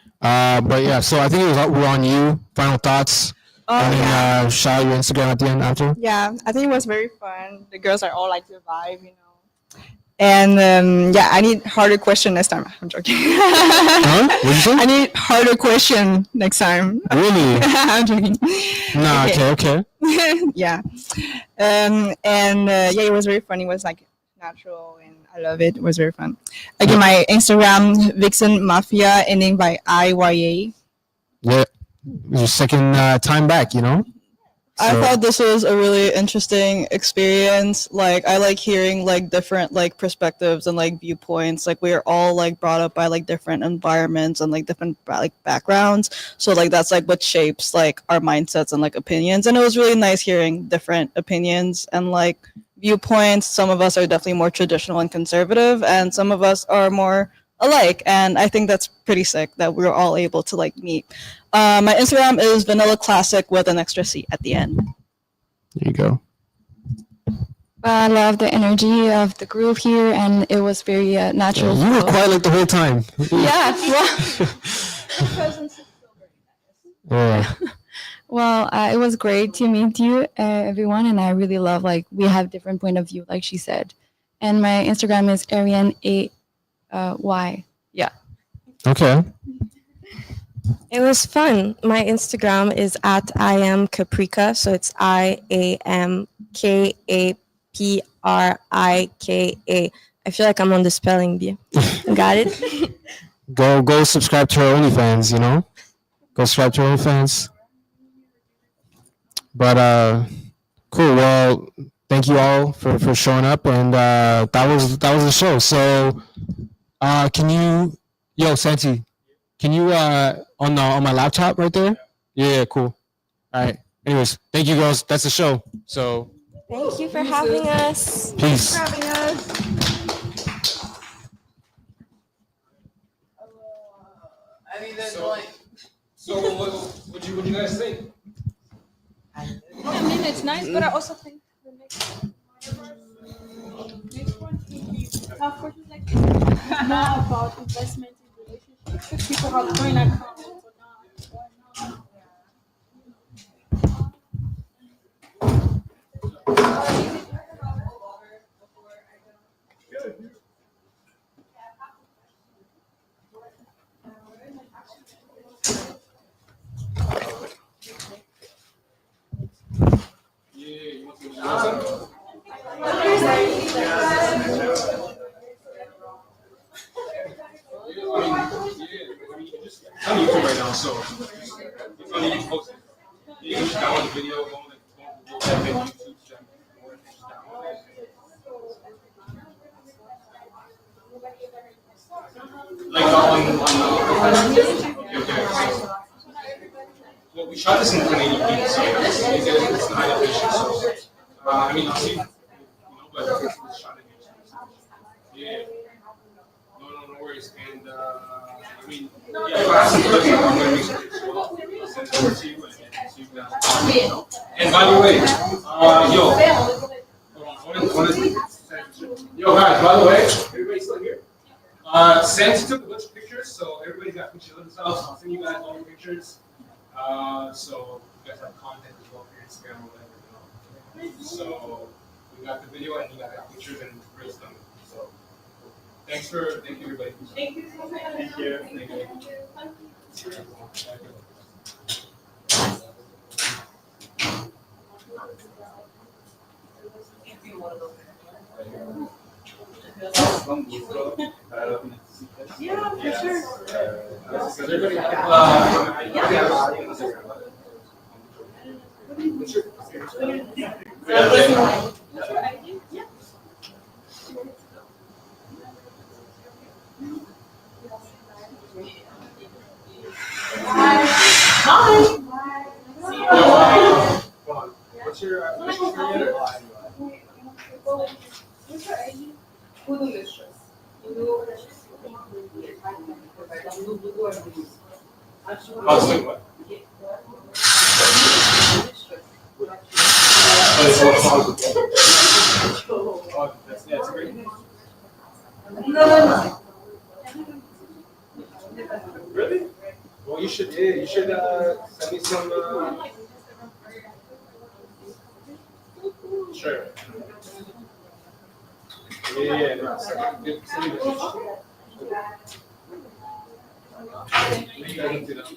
But yeah, so I think we're on you. Final thoughts. Oh, and then yeah. shout out your Instagram at the end after. Yeah, I think it was very fun. The girls are all like the vibe, you know. And yeah, I need harder question next time. I'm joking. Huh? What'd you say? I need harder question next time. Really? I'm joking. Nah. Okay. Yeah. And yeah, it was very fun. It was like natural, and I love it. It was very fun. Again, my Instagram Vixen Mafia, ending by IYA. Yeah. Your second time back, you know. I So- thought this was a really interesting experience. Like I like hearing like different like perspectives and like viewpoints. Like we are all like brought up by like different environments and like different like backgrounds. So like that's like what shapes like our mindsets and like opinions. And it was really nice hearing different opinions and like viewpoints. Some of us are definitely more traditional and conservative, and some of us are more alike. And I think that's pretty sick that we're all able to like meet. My Instagram is Vanilla Classic with an extra C at the end. There you go. I love the energy of the group here, and it was very natural. You were flow. quiet like the whole time. Yeah. Well, Yeah. well, it was great to meet you, everyone, and I really love like we have different point of view, like she said. And my Instagram is Ariane8Y. Yeah. Okay. It was fun. My Instagram is at I am Caprica, so it's IAMKAPRIKA. I feel like I'm on the spelling bee. Got it? Go subscribe to her OnlyFans. You know. Go subscribe to her OnlyFans. But cool. Well, thank you all for showing up, and that was the show. So can you, Santi, can you on my laptop right there? Yeah, cool. All right. Anyways, thank you girls. That's the show. So Thank you for having us. peace. So what do you guys think? I mean, it's nice, but I also think the next one should be tough questions like this. More about investment in relationships. If people have joint accounts or not, or not. It's on YouTube right now, so it's on YouTube posted. You can just download the video, go on the type in YouTube channel, or just download it. Like well, we shot this in 1080p, so it's high definition. So I mean, I'll see, you know, but it's shot in HD. Yeah. No worries. And I mean, yeah, if I have some clips, I'm gonna make some clips as well. I'll send it over to you, and so you guys. And by the way, yo, guys, by the way, everybody's still here. Santi took a bunch of pictures, so everybody's got pictures of themselves. I'll send you guys all the pictures. So you guys have content as well for your Instagram or whatever, you know. So we got the video and you guys got pictures and great stuff. So thank you everybody. Thank you so much. Thank you. Yeah, for sure. What's your that's great. Really? Well, you should. Yeah, you should send me some. Sure. Yeah. No, send me the picture. You guys can do that.